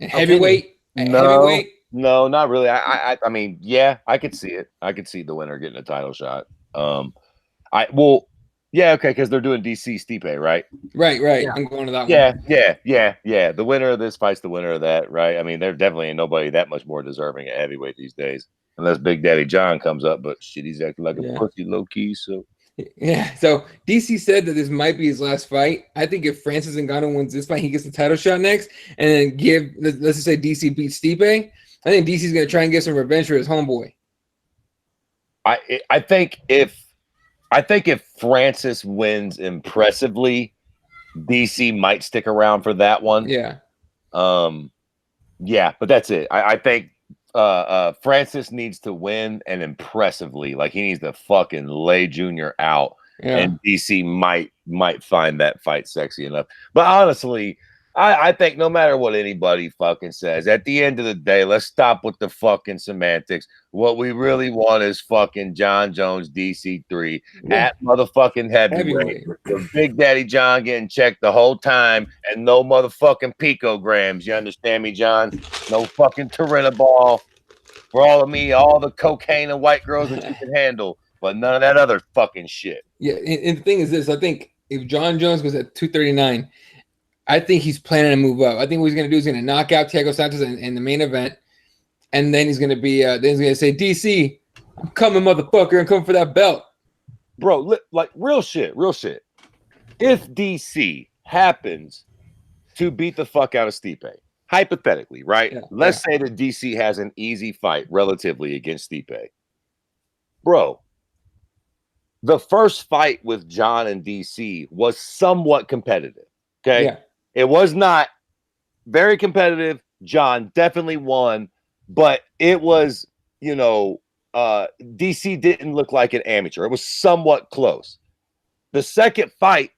Heavyweight? No, not really. I mean, yeah, I could see it. I could see the winner getting a title shot. Yeah, okay, because they're doing DC Stipe, right? Right. Yeah. I'm going to that one. Yeah. The winner of this fight's the winner of that, right? I mean, there definitely ain't nobody that much more deserving at heavyweight these days, unless Big Daddy John comes up. But shit, he's acting like a Yeah. pussy low key. So Yeah. So DC said that this might be his last fight. I think if Francis Ngannou wins this fight, he gets the title shot next, and then let's just say DC beats Stipe. I think DC's gonna try and get some revenge for his homeboy. I think if Francis wins impressively, DC might stick around for that one. Yeah. Yeah, but that's it. I think Francis needs to win and impressively. Like he needs to fucking lay Junior out. Yeah. And DC might find that fight sexy enough. But honestly, I think no matter what anybody fucking says, at the end of the day, let's stop with the fucking semantics. What we really want is fucking John Jones DC3 at motherfucking heavyweight. With Big Daddy John getting checked the whole time and no motherfucking picograms. You understand me, John? No fucking Turinabol. For all of me, all the cocaine and white girls that you can handle, but none of that other fucking shit. Yeah, and the thing is this, I think if John Jones goes at 239, I think he's planning to move up. I think what he's going to do is going to knock out Thiago Santos in the main event, and then he's going to be then he's going to say, DC, I'm coming, motherfucker, I'm coming for that belt. Bro, like real shit. If DC happens to beat the fuck out of Stipe, hypothetically, right? Yeah, Let's say that DC has an easy fight relatively against Stipe. Bro, the first fight with John and DC was somewhat competitive. Okay. Yeah. It was not very competitive. John definitely won, but it was, DC didn't look like an amateur. It was somewhat close. The second fight,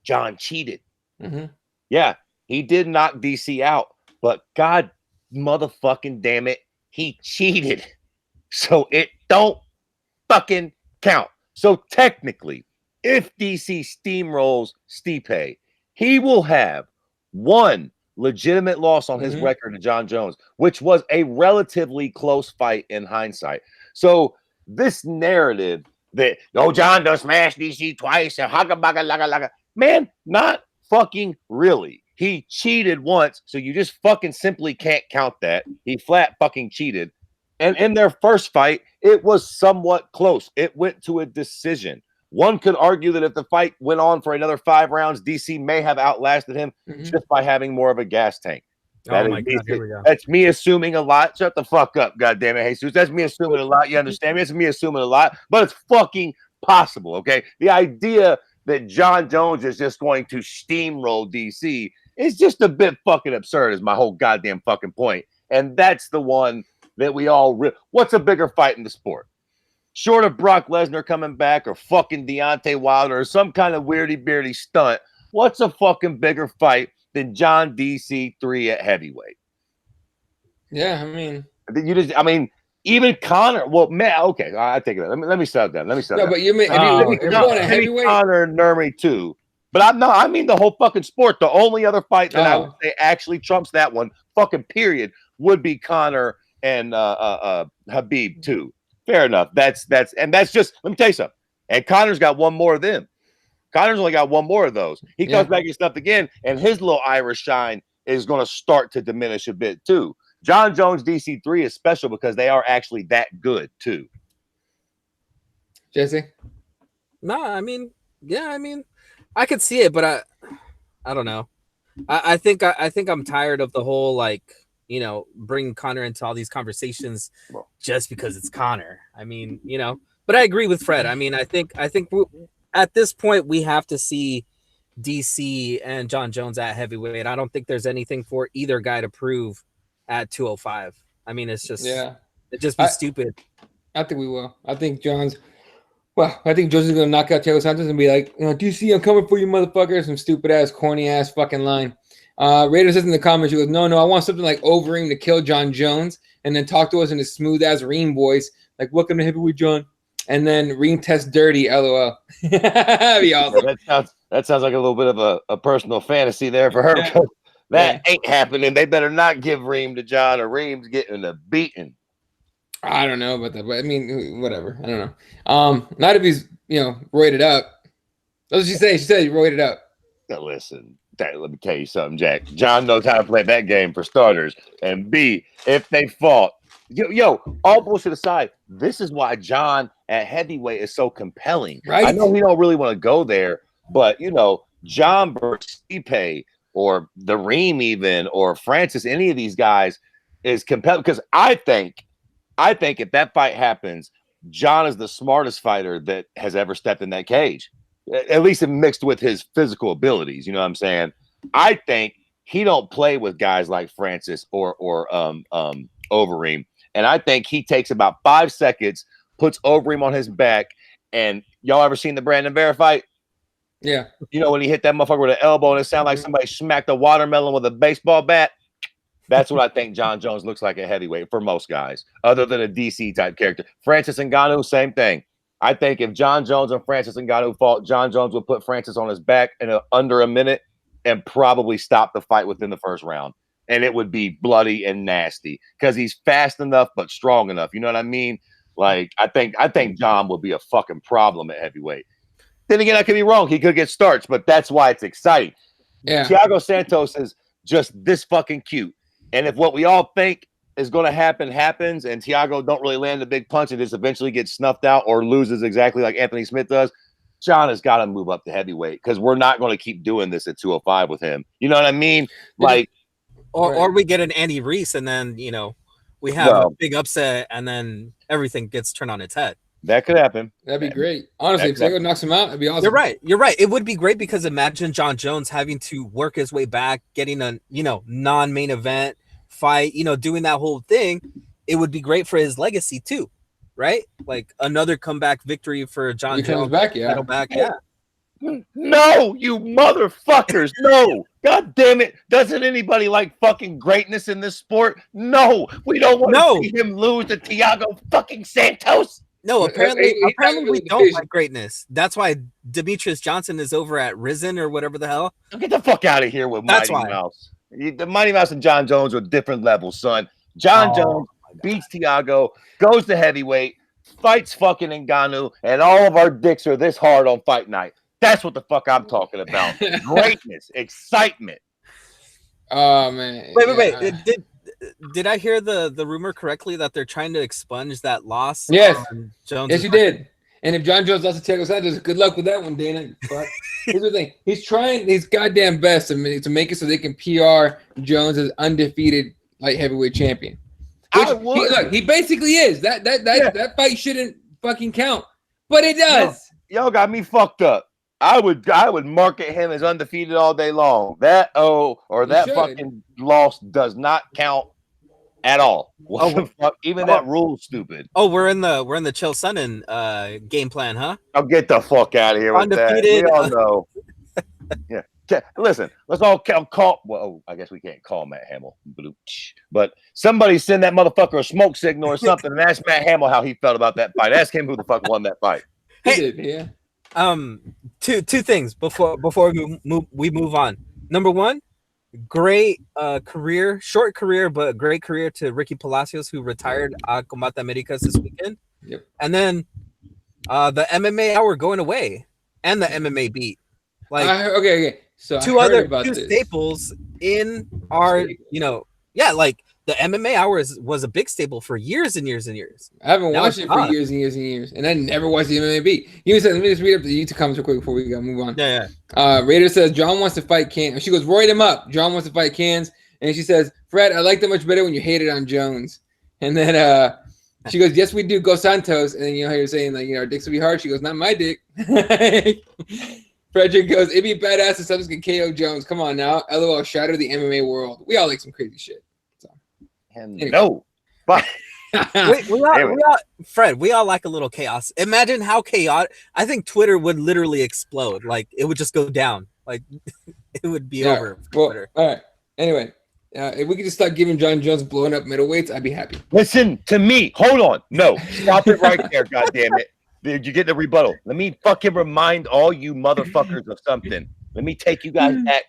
John cheated. Mm-hmm. Yeah, he did knock DC out, but God motherfucking damn it, he cheated. So it don't fucking count. So technically, if DC steamrolls Stipe, he will have one legitimate loss on his record to John Jones, which was a relatively close fight in hindsight. So this narrative that, John done smashed DC twice, and man, not fucking really. He cheated once, so you just fucking simply can't count that. He flat fucking cheated. And in their first fight, it was somewhat close. It went to a decision. One could argue that if the fight went on for another 5 rounds, DC may have outlasted him just by having more of a gas tank. Oh my God, here we go. That's me assuming a lot. Shut the fuck up, goddammit, Jesus. That's me assuming a lot. You understand me? It's me assuming a lot, but it's fucking possible, okay? The idea that John Jones is just going to steamroll DC is just a bit fucking absurd, is my whole goddamn fucking point. And that's the one that we all what's a bigger fight in the sport? Short of Brock Lesnar coming back or fucking Deontay Wilder or some kind of weirdy-beardy stunt, what's a fucking bigger fight than John DC3 at heavyweight? Yeah, I mean, even Connor. Well, man, okay, I take it. Let me start that. No, but you mean if you're going to heavyweight, Connor and Nurmi too. But I mean the whole fucking sport. The only other fight that I would say actually trumps that one, fucking period, would be Connor and Habib too. Fair enough. That's just, let me tell you something. And Connor's got one more of them. Connor's only got one more of those. He comes back and stuff again, and his little Irish shine is going to start to diminish a bit too. John Jones DC3 is special because they are actually that good too. Jesse? No, I mean, I could see it, but I don't know. I think I'm tired of the whole bring Connor into all these conversations just because it's Connor. I mean, but I agree with Fred. I mean, I think at this point we have to see DC and John Jones at heavyweight. I don't think there's anything for either guy to prove at 205. I mean, it's just it'd just be stupid. I think we will. I think Jones is gonna knock out Thiago Santos and be like, DC, I'm coming for you, motherfucker. Some stupid ass, corny ass fucking line. Raider says in the comments, she goes, no, I want something like Overeem to kill John Jones and then talk to us in a smooth ass Reem voice, like, welcome to heavyweight, John. And then Reem test dirty, LOL. That'd be awesome. That sounds like a little bit of a personal fantasy there for her. That ain't happening. They better not give Reem to John, or Reem's getting a beating. I don't know about that, but I mean, whatever. I don't know. Not if he's, roided up. That's what she said. She said you wrote it up. Now listen, let me tell you something, Jack. John knows how to play that game for starters. And B, if they fought, all bullshit aside, this is why John at heavyweight is so compelling. Right? I know we don't really want to go there, but John versus Stipe or the Reem even or Francis, any of these guys is compelling because I think if that fight happens, John is the smartest fighter that has ever stepped in that cage. At least it mixed with his physical abilities. You know what I'm saying? I think he don't play with guys like Francis or Overeem. And I think he takes about 5 seconds, puts Overeem on his back. And y'all ever seen the Brandon Vera fight? Yeah. When he hit that motherfucker with an elbow and it sounded like somebody smacked a watermelon with a baseball bat? That's what I think John Jones looks like at heavyweight for most guys, other than a DC type character. Francis Ngannou, same thing. I think if John Jones and Francis Ngannou fought, John Jones would put Francis on his back in under a minute and probably stop the fight within the first round. And it would be bloody and nasty because he's fast enough but strong enough. You know what I mean? Like, I think John would be a fucking problem at heavyweight. Then again, I could be wrong. He could get starched, but that's why it's exciting. Yeah. Thiago Santos is just this fucking cute. And if what we all think is going to happens and Thiago don't really land a big punch and just eventually gets snuffed out or loses exactly like Anthony Smith does, John has got to move up to heavyweight because we're not going to keep doing this at 205 with him. You know what I mean? Like, or we get an Andy Reese and then, we have a big upset and then everything gets turned on its head. That could happen. That'd be great. Honestly, if Thiago knocks him out, that'd be awesome. You're right. It would be great because imagine John Jones having to work his way back, getting a, non-main event fight, doing that whole thing. It would be great for his legacy too, right? Like another comeback victory for John Jones. Comes back, yeah. No, you motherfuckers. No. God damn it. Doesn't anybody like fucking greatness in this sport? No. We don't want to see him lose to Thiago fucking Santos. No, apparently we don't like greatness. That's why Demetrius Johnson is over at Risen or whatever the hell. Get the fuck out of here with Mighty Mouse. The Mighty Mouse and John Jones are different levels, son. John Jones beats Thiago, goes to heavyweight, fights fucking Ngannou, and all of our dicks are this hard on fight night. That's what the fuck I'm talking about. Greatness, excitement. Oh man. Wait. Did I hear the rumor correctly that they're trying to expunge that loss? Yes. Jones. Yes, you did. And if John Jones lost to Thiago Santos, good luck with that one, Dana. But here's the thing: he's trying his goddamn best to make it so they can PR Jones as undefeated light heavyweight champion. He basically is. That fight shouldn't fucking count, but it does. Y'all got me fucked up. I would market him as undefeated all day long. That fucking loss does not count at all. What the fuck? Even that rule's stupid. Oh, we're in the Chael Sonnen game plan, huh? I'll get the fuck out of here with undefeated. That. We all know. Yeah. Listen, let's all call. Well, I guess we can't call Matt Hamill, but somebody send that motherfucker a smoke signal or something and ask Matt Hamill how he felt about that fight. Ask him who the fuck won that fight. Yeah. Two things before we move on. Number one, great career, short career, but great career to Ricky Palacios, who retired Combate Americas this weekend. Yep. And then the MMA hour going away and the MMA beat. Like okay. So two staples in our, like the MMA hour was a big staple for years and years and years. I haven't watched it for years and years and years, and I never watched the MMA beat. Let me just read up the YouTube comments real quick before we move on. Yeah. Raider says John wants to fight Cans. She goes, roid him up. John wants to fight Cans, and she says, Fred, I like that much better when you hated on Jones. And then she goes, yes, we do. Go Santos. And then how you're saying our dicks will be hard. She goes, not my dick. Frederick goes, it'd be badass if Santos can KO Jones. Come on now. LOL, shatter the MMA world. We all like some crazy shit. Anyway. No, but Fred, we all like a little chaos. Imagine how chaotic. I think Twitter would literally explode. Like it would just go down. Like it would be over. Twitter. All right. Anyway, if we could just start giving John Jones blowing up middleweights, I'd be happy. Listen to me. Hold on. No, stop it right there. God damn it. Did you get the rebuttal? Let me fucking remind all you motherfuckers of something. Let me take you guys back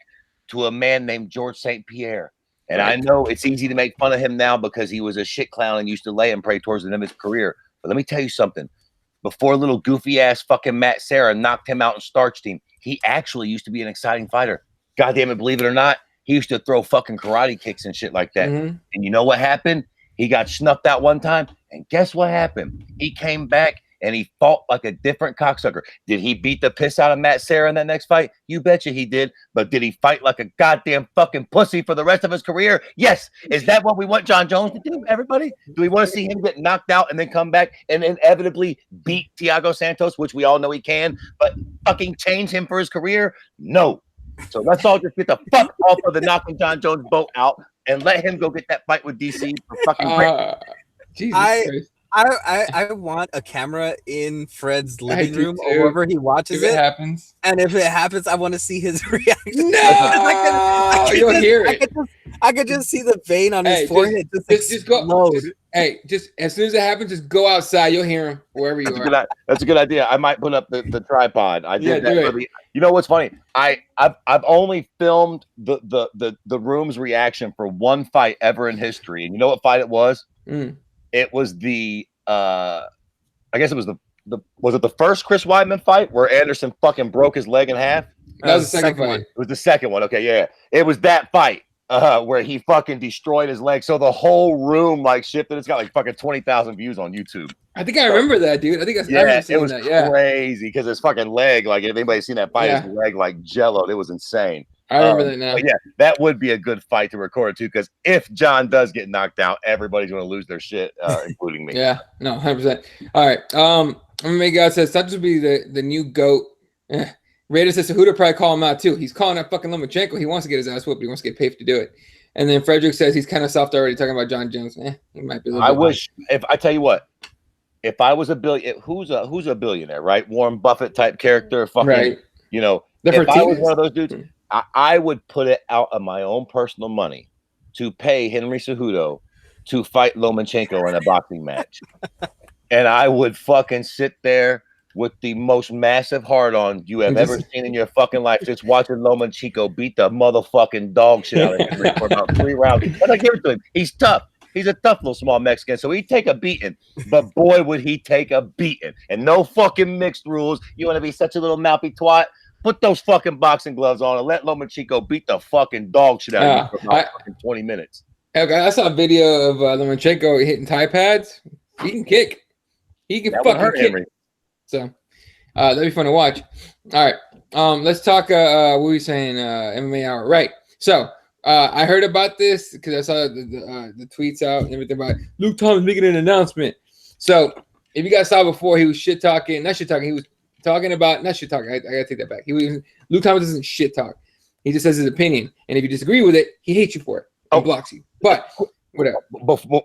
to a man named George St. Pierre. And I know it's easy to make fun of him now because he was a shit clown and used to lay and pray towards the end of his career. But let me tell you something. before little goofy ass fucking Matt Serra knocked him out in Starch Team, he actually used to be an exciting fighter. God damn it, believe it or not, he used to throw fucking karate kicks and shit like that. And you know what happened? He got snuffed out one time, and guess what happened? He came back and he fought like a different cocksucker. Did he beat the piss out of Matt Serra in that next fight? You betcha he did. But did he fight like a goddamn fucking pussy for the rest of his career? Yes. Is that what we want John Jones to do, everybody? Do we want to see him get knocked out and then come back and inevitably beat Thiago Santos, which we all know he can, but fucking change him for his career? No. So let's all just get the fuck off of the knocking John Jones boat out and let him go get that fight with DC for fucking Jesus Christ. I want a camera in Fred's living room or wherever he watches it. Happens. And if it happens, I want to see his reaction. No, you'll hear it. I could just see the vein on his forehead just go. Just as soon as it happens, just go outside. You'll hear him wherever you are. That's a good idea. I might put up the tripod. I did that. You know what's funny? I've only filmed the room's reaction for one fight ever in history, and you know what fight it was? It was the I guess it was was it the first Chris Weidman fight where Anderson fucking broke his leg in half? That was the second fight. It was the second one. Okay, yeah. It was that fight where he fucking destroyed his leg. So the whole room like shifted. It's got like fucking 20,000 views on YouTube. I think I remember that, dude. I think I remember seeing that. Yeah, crazy because his fucking leg, like if anybody's seen that fight, his leg like jello. It was insane. I remember that now. Yeah, that would be a good fight to record too, because if John does get knocked out, everybody's going to lose their shit, including me. Yeah, no, 100%. All right. MMA God says Santos will be the new GOAT. Raider says Cejudo probably call him out too. He's calling out fucking Lomachenko. He wants to get his ass whooped. He wants to get paid to do it. And then Frederick says he's kind of soft already, talking about John Jones. He might be. I wish if I tell you what, if I was a billionaire, who's a billionaire, right? Warren Buffett type character, fucking, right? You know, if I was one of those dudes. I would put it out of my own personal money to pay Henry Cejudo to fight Lomachenko in a boxing match. And I would fucking sit there with the most massive hard-on you have ever seen in your fucking life, just watching Lomachenko beat the motherfucking dog shit out of Henry for about 3 rounds. But I give it to him. He's tough. He's a tough little small Mexican, so he'd take a beating. But boy, would he take a beating. And no fucking mixed rules. You want to be such a little mouthy twat? Put those fucking boxing gloves on and let Lomachenko beat the fucking dog shit out of you for about fucking 20 minutes. Okay, I saw a video of Lomachenko hitting Thai pads. He can kick. He can fucking kick. Henry. So that'd be fun to watch. All right, let's talk. What were we saying? MMA Hour, right? So I heard about this because I saw the tweets out and everything about Luke Thomas making an announcement. So if you guys saw before, he was shit talking. Not shit talking. He was talking about not shit talking. I gotta take that back. Luke Thomas doesn't shit talk. He just says his opinion, and if you disagree with it, he hates you for it. He blocks you. But whatever.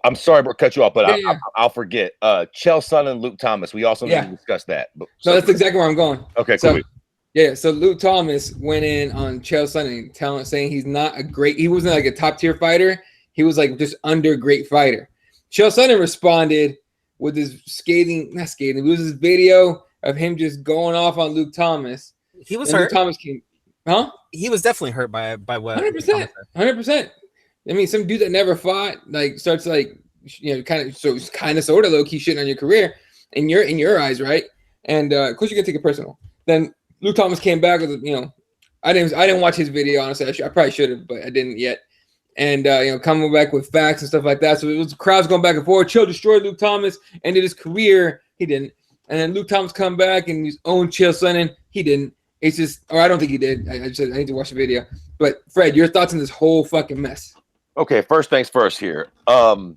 I'm sorry to cut you off, but I'll forget. Chael Sonnen and Luke Thomas. We also need to discuss that. So that's exactly where I'm going. Okay, cool. Yeah, so Luke Thomas went in on Chael Sonnen, saying he's not a great. He wasn't like a top tier fighter. He was like just under great fighter. Chael Sonnen responded with his not skating. It was his video of him just going off on Luke Thomas. He was hurt. Luke Thomas came, huh? He was definitely hurt by what? 100%. I mean, some dude that never fought like starts like kind of sort of low key shitting on your career in your eyes, right? And of course you're gonna take it personal. Then Luke Thomas came back with I didn't watch his video honestly. I probably should have, but I didn't yet. And coming back with facts and stuff like that. So it was crowds going back and forth. Chael destroyed Luke Thomas, ended his career. He didn't. And then Luke Thomas come back and he's owned Chael Sonnen. He didn't. It's just, or I don't think he did. I need to watch the video. But Fred, your thoughts on this whole fucking mess? Okay, first things first here. The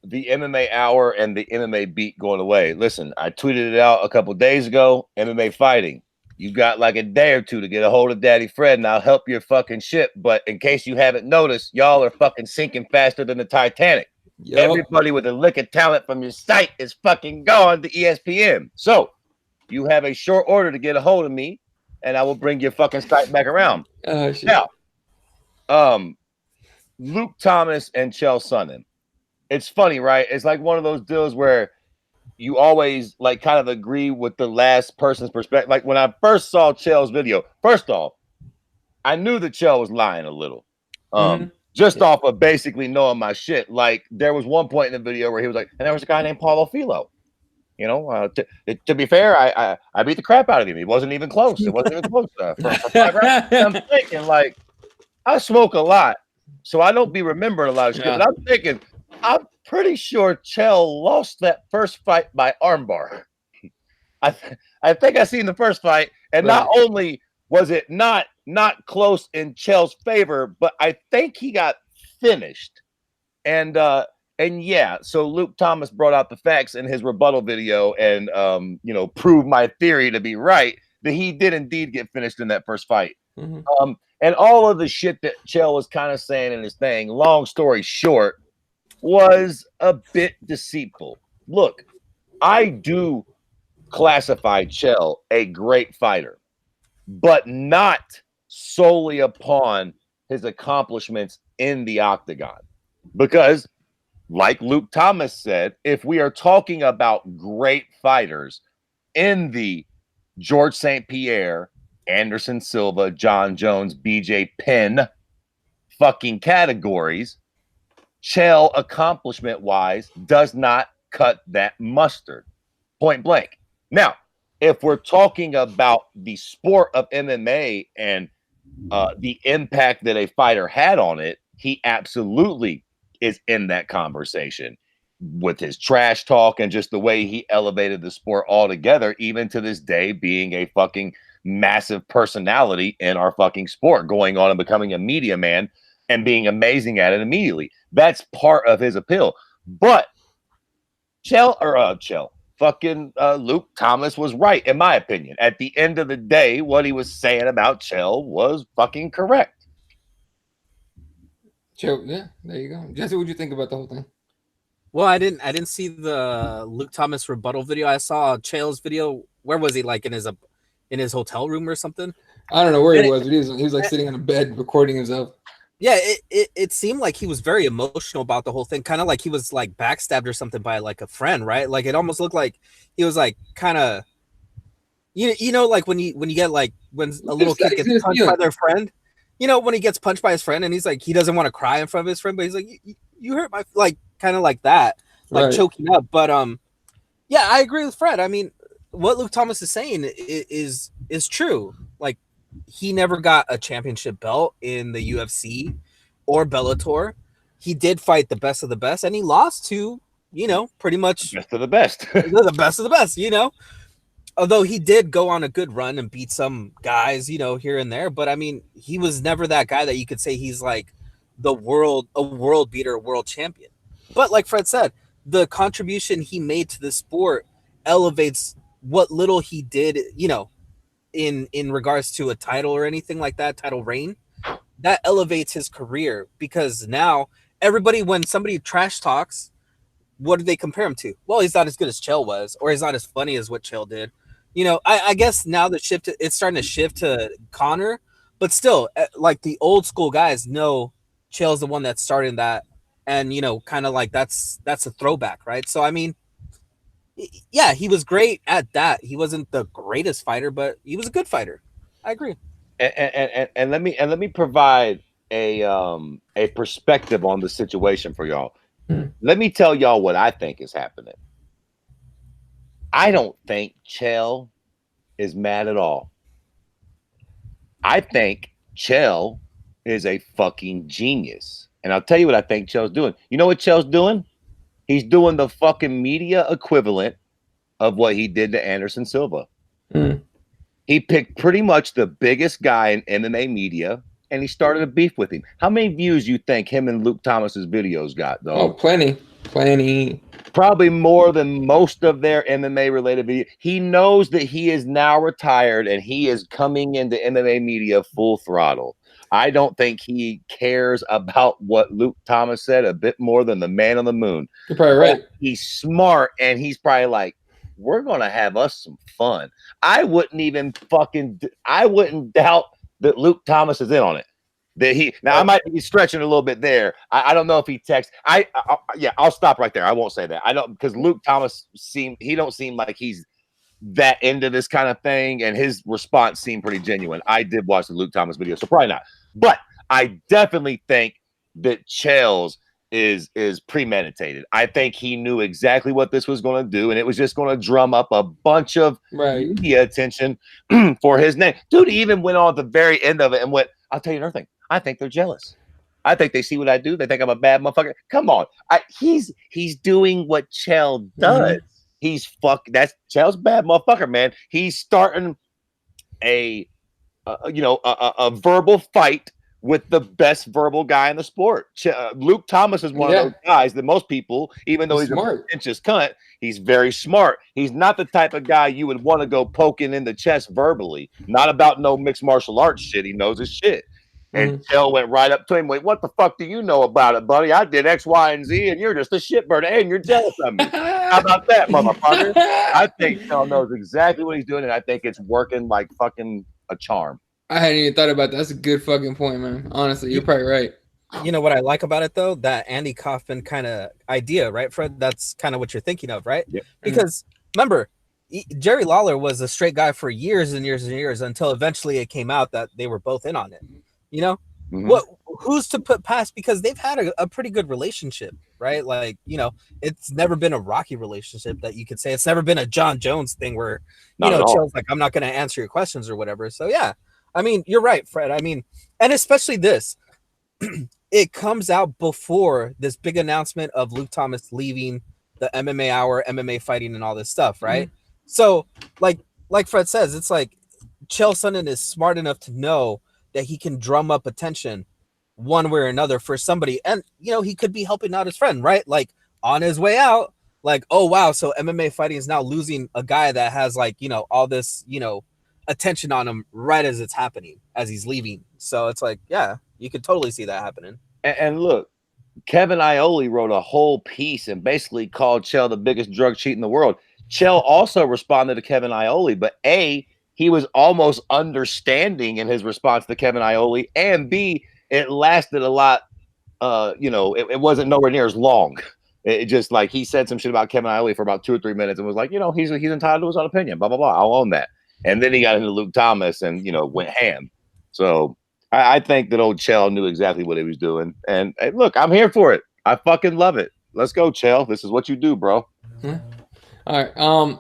MMA Hour and the MMA Beat going away. Listen, I tweeted it out a couple days ago. MMA fighting. You got like a day or two to get a hold of Daddy Fred, and I'll help your fucking ship. But in case you haven't noticed, y'all are fucking sinking faster than the Titanic. Yep. Everybody with a lick of talent from your site is fucking gone to ESPN. So you have a short order to get a hold of me, and I will bring your fucking site back around. Now, Luke Thomas and Chael Sonnen. It's funny, right? It's like one of those deals where you always like kind of agree with the last person's perspective. Like when I first saw Chael's video, first off, I knew that Chael was lying a little. Just off of basically knowing my shit. Like there was one point in the video where he was like, and there was a guy named Paulo Filo. You know, to be fair, I beat the crap out of him. It wasn't even close. It wasn't even close for 5 rounds. And I'm thinking, like, I smoke a lot, so I don't be remembering a lot of shit. Yeah. But I'm thinking, I'm pretty sure Chael lost that first fight by armbar. I think I seen the first fight, and not only was it not close in Chael's favor, but I think he got finished. And yeah, so Luke Thomas brought out the facts in his rebuttal video and proved my theory to be right, that he did indeed get finished in that first fight. Mm-hmm. And all of the shit that Chael was kind of saying in his thing, long story short, was a bit deceitful. Look, I do classify Chael a great fighter, but not solely upon his accomplishments in the octagon. Because, like Luke Thomas said, if we are talking about great fighters in the George St. Pierre, Anderson Silva, John Jones, BJ Penn fucking categories, Chael, accomplishment-wise, does not cut that mustard. Point blank. Now, if we're talking about the sport of MMA and the impact that a fighter had on it, he absolutely is in that conversation with his trash talk and just the way he elevated the sport altogether, even to this day being a fucking massive personality in our fucking sport, going on and becoming a media man and being amazing at it immediately. That's part of his appeal. But Luke Thomas was right, in my opinion. At the end of the day, what he was saying about Chael was fucking correct. Yeah, there you go. Jesse, what'd you think about the whole thing? Well, I didn't see the Luke Thomas rebuttal video. I saw Chael's video. Where was he? Like in his hotel room or something? I don't know where he was, but he was like sitting on a bed recording himself. Yeah, it seemed like he was very emotional about the whole thing, kind of like he was like backstabbed or something by like a friend, right? Like it almost looked like he was like kind of, you know, like when you get like when a little kid gets punched by their friend, you know, when he gets punched by his friend and he's like he doesn't want to cry in front of his friend, but he's like you hurt my, like kind of like that, like choking up. But yeah, I agree with Fred. I mean, what Luke Thomas is saying is true. Like, he never got a championship belt in the UFC or Bellator. He did fight the best of the best, and he lost to, you know, pretty much the best of the best. The best of the best, you know. Although he did go on a good run and beat some guys, you know, here and there. But I mean, he was never that guy that you could say he's like a world beater, world champion. But like Fred said, the contribution he made to the sport elevates what little he did, you know, in regards to a title or anything like that, title reign, that elevates his career, because now everybody, when somebody trash talks, what do they compare him to? Well, he's not as good as Chael was, or he's not as funny as what Chael did. You know, I guess now it's starting to shift to Connor, but still, like the old school guys know Chael's the one that started that, and you know, kind of like that's a throwback, right? So I mean, yeah, he was great at that. He wasn't the greatest fighter, but he was a good fighter. I agree. And let me provide a perspective on the situation for y'all. Let me tell y'all what I think is happening. I don't think Chael is mad at all. I think Chael is a fucking genius. And I'll tell you what I think Chael's doing. You know what Chael's doing? He's doing the fucking media equivalent of what he did to Anderson Silva. He picked pretty much the biggest guy in MMA media, and he started a beef with him. How many views you think him and Luke Thomas's videos got, though? Oh, plenty. Probably more than most of their MMA-related videos. He knows that he is now retired, and he is coming into MMA media full throttle. I don't think he cares about what Luke Thomas said a bit more than the man on the moon. You're probably right. But he's smart, and he's probably like, we're going to have us some fun. I wouldn't doubt that Luke Thomas is in on it. Now I might be stretching a little bit there. I don't know if he texts. I'll stop right there. I won't say that. I don't, because Luke Thomas don't seem like he's that into this kind of thing, and his response seemed pretty genuine. I did watch the Luke Thomas video, so probably not. But I definitely think that Chael's is premeditated. I think he knew exactly what this was going to do, and it was just going to drum up a bunch of media attention for his name. Dude, he even went on at the very end of it and went, I'll tell you another thing. I think they're jealous. I think they see what I do. They think I'm a bad motherfucker. Come on. He's doing what Chael does. That's Chael's bad motherfucker, man. He's starting a verbal fight with the best verbal guy in the sport. Luke Thomas is one of those guys that most people, even though he's smart, a pretentious cunt, he's very smart. He's not the type of guy you would want to go poking in the chest verbally. Not about no mixed martial arts shit. He knows his shit. And Chael went right up to him. Wait, what the fuck do you know about it, buddy? I did X, Y, and Z, and you're just a shitbird, and you're jealous of me. How about that, motherfucker? I think Chael knows exactly what he's doing, and I think it's working like fucking a charm. I hadn't even thought about that. That's a good fucking point, man. Honestly, you're probably right. You know what I like about it, though? That Andy Kaufman kind of idea, right, Fred? That's kind of what you're thinking of, right? Yep. Because, remember, Jerry Lawler was a straight guy for years and years and years until eventually it came out that they were both in on it. You know? Who's to put past, because they've had a pretty good relationship, right? Like, you know, it's never been a rocky relationship that you could say. It's never been a John Jones thing where, you know, Chael's like, I'm not going to answer your questions or whatever. So, yeah, I mean, you're right, Fred. I mean, and especially this, it comes out before this big announcement of Luke Thomas leaving the MMA Hour, MMA fighting and all this stuff, right? So, like Fred says, it's like Chael Sonnen is smart enough to know that he can drum up attention one way or another for somebody. And, you know, he could be helping out his friend, right? Like on his way out, like, oh, wow. So MMA fighting is now losing a guy that has like, you know, all this, you know, attention on him right as it's happening, as he's leaving. So it's like, yeah, you could totally see that happening. And look, Kevin Iole wrote a whole piece and basically called Chael the biggest drug cheat in the world. Chael also responded to Kevin Iole, but he was almost understanding in his response to Kevin Iole, and B, it lasted a lot. It wasn't nowhere near as long. It just like he said some shit about Kevin Iole for about 2 or 3 minutes and was like, you know, he's entitled to his own opinion, blah, blah, blah. I'll own that. And then he got into Luke Thomas and, you know, went ham. So I think that old Chael knew exactly what he was doing. And look, I'm here for it. I fucking love it. Let's go, Chael. This is what you do, bro. All right.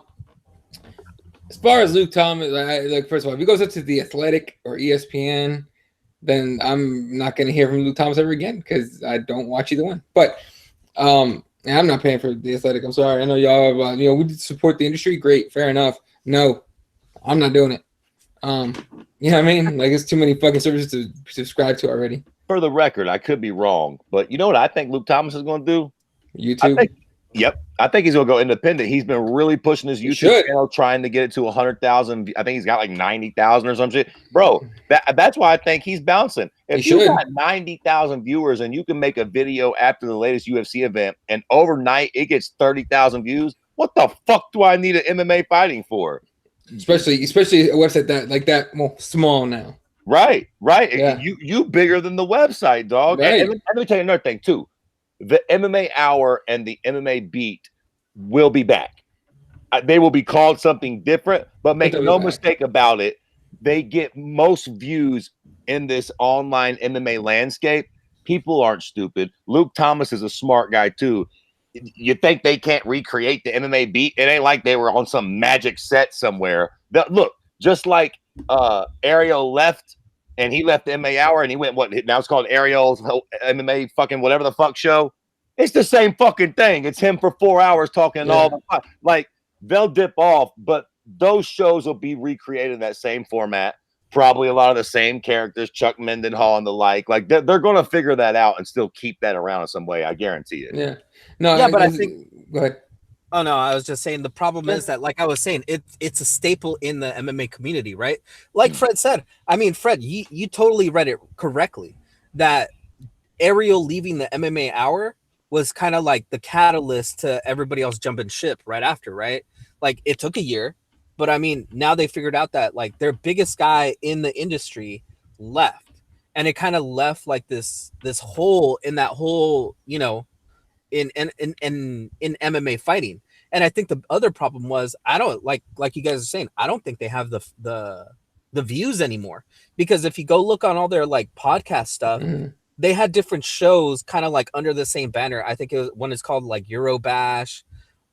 As far as Luke Thomas, like first of all, if he goes up to The Athletic or ESPN, then I'm not going to hear from Luke Thomas ever again because I don't watch either one. But I'm not paying for The Athletic. I'm sorry. I know y'all have, we support the industry. Great, fair enough. No, I'm not doing it. You know what I mean? Like, it's too many fucking services to subscribe to already. For the record, I could be wrong, but you know what I think Luke Thomas is going to do? YouTube. I think he's going to go independent. He's been really pushing his YouTube channel, trying to get it to 100,000. I think he's got like 90,000 or some shit. Bro, that's why I think he's bouncing. If you got 90,000 viewers and you can make a video after the latest UFC event and overnight it gets 30,000 views, what the fuck do I need an MMA fighting for? Especially a website that small now. Right. Yeah. You bigger than the website, dog. Right. And let me tell you another thing too. The MMA Hour and the MMA Beat will be back. They will be called something different, but make no mistake about it, they get most views in this online MMA landscape. People aren't stupid. Luke Thomas is a smart guy too. You think they can't recreate the MMA Beat? It ain't like they were on some magic set somewhere. Look, just like Ariel left, and he left the MMA Hour, and he went, now it's called Ariel's MMA fucking whatever the fuck show. It's the same fucking thing. It's him for 4 hours talking all the time. Like, they'll dip off, but those shows will be recreated in that same format. Probably a lot of the same characters, Chuck Mendenhall and the like. Like, they're going to figure that out and still keep that around in some way. I guarantee it. Yeah. No. Yeah, but I think. Go ahead. Oh no, I was just saying the problem is that, like I was saying, it's a staple in the MMA community, right? Like Fred said. I mean, Fred, you totally read it correctly. That Ariel leaving the MMA Hour was kind of like the catalyst to everybody else jumping ship right after, right? Like, it took a year, but I mean, now they figured out that like their biggest guy in the industry left, and it kind of left like this hole in that whole, you know, in MMA fighting. And I think the other problem was, I don't like you guys are saying, I don't think they have the views anymore, because if you go look on all their like podcast stuff, they had different shows kind of like under the same banner. I think one is called like Eurobash.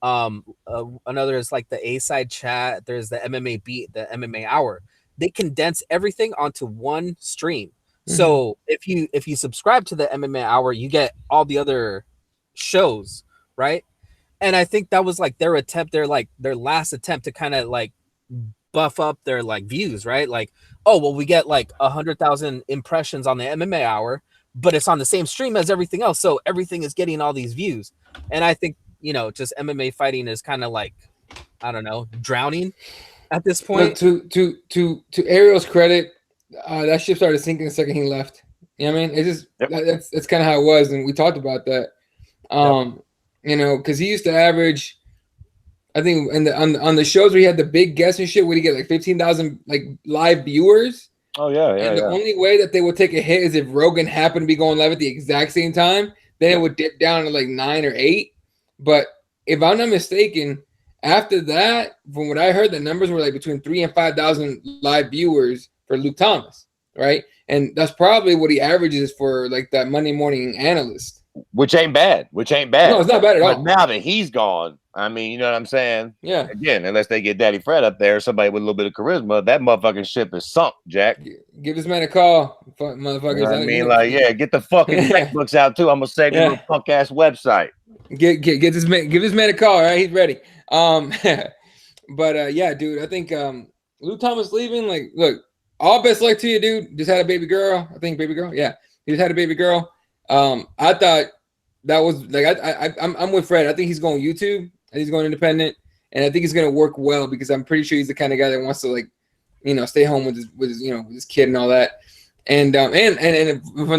Another is like the A-side chat. There's the MMA beat, the MMA hour. They condense everything onto one stream. So if you subscribe to the MMA hour, you get all the other shows, right? And I think that was like their attempt, their last attempt to kind of like buff up their like views, right? Like, oh well, we get like 100,000 impressions on the MMA hour, but it's on the same stream as everything else, so everything is getting all these views. And I think just MMA fighting is kind of like, I don't know, drowning at this point. Look, to Ariel's credit, that ship started sinking the second he left. You know what I mean? It's just that's kind of how it was, and we talked about that. Because he used to average, I think, on the shows where he had the big guests and shit, where he get like 15,000 like live viewers. Oh yeah. And the only way that they would take a hit is if Rogan happened to be going live at the exact same time. Then it would dip down to like 9 or 8. But if I'm not mistaken, after that, from what I heard, the numbers were like between 3,000 and 5,000 live viewers for Luke Thomas, right? And that's probably what he averages for like that Monday morning analyst. Which ain't bad. No, it's not bad at all. But now that he's gone, I mean, you know what I'm saying? Yeah. Again, unless they get Daddy Fred up there, somebody with a little bit of charisma, that motherfucking ship is sunk, Jack. Give this man a call, motherfuckers. You know what I mean? Like, get the fucking textbooks out too. I'm gonna save your little punk ass website. Give this man a call, all right? He's ready. But yeah, dude, I think Lou Thomas leaving, like, look, all best luck to you, dude. Just had a baby girl. I think baby girl. Yeah, he just had a baby girl. I thought that was like I'm with Fred. I think he's going YouTube. I think he's going independent, and I think he's gonna work well because I'm pretty sure he's the kind of guy that wants to like, stay home with his kid and all that. And from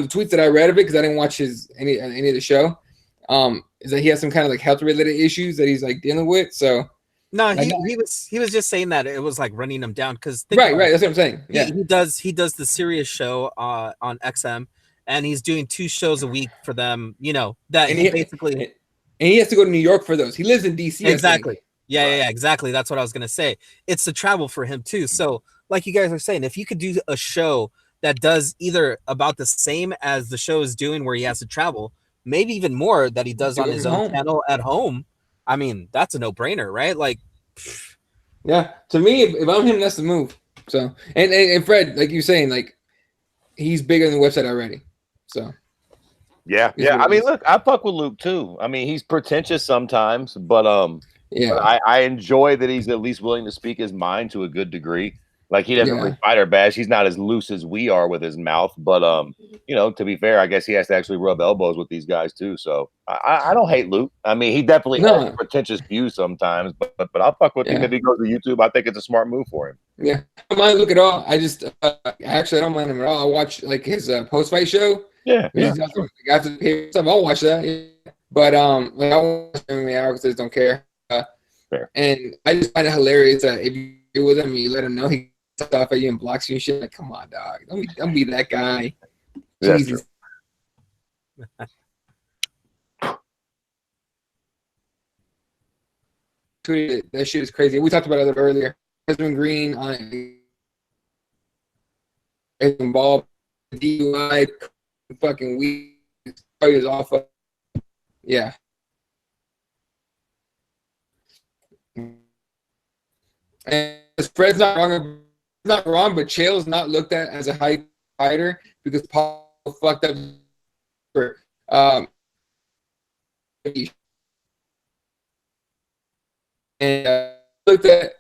the tweets that I read of it, because I didn't watch any of the show, is that he has some kind of like health related issues that he's like dealing with. So no, he was just saying that it was like running him down because right, that's what I'm saying. Yeah, he does the Sirius show on XM, and he's doing 2 shows a week for them. That and he basically, and he has to go to New York for those. He lives in DC. Exactly. Yeah, exactly. That's what I was gonna say. It's the travel for him too. So, like you guys are saying, if you could do a show that does either about the same as the show is doing, where he has to travel, maybe even more that he does on his own channel at home, I mean, that's a no-brainer, right? Like, yeah. To me, if I'm him, that's the move. So, and Fred, like you're saying, like he's bigger than the website already. So. Yeah. I mean, look, I fuck with Luke too. I mean, he's pretentious sometimes, but I enjoy that he's at least willing to speak his mind to a good degree. Like he doesn't really fight or bash. He's not as loose as we are with his mouth, but to be fair, I guess he has to actually rub elbows with these guys too. So I don't hate Luke. I mean, he definitely has pretentious views sometimes, but I'll fuck with him if he goes to YouTube. I think it's a smart move for him. Yeah, I don't mind Luke at all. I just actually I don't mind him at all. I watch like his post fight show. Yeah. After the pay stuff, I'll watch that. Yeah. But like I watch MMA hour because I just don't care. Fair. And I just find it hilarious that if you're with him, you let him know he stuff at you and blocks you and shit. Like, come on, dog. Don't be that guy. Jesus. That shit is crazy. We talked about it earlier. Husband Green is involved in DUI, fucking weed is off of. Yeah. And Fred's not wrong, but Chael's not looked at as a high fighter because Paul fucked up for and looked at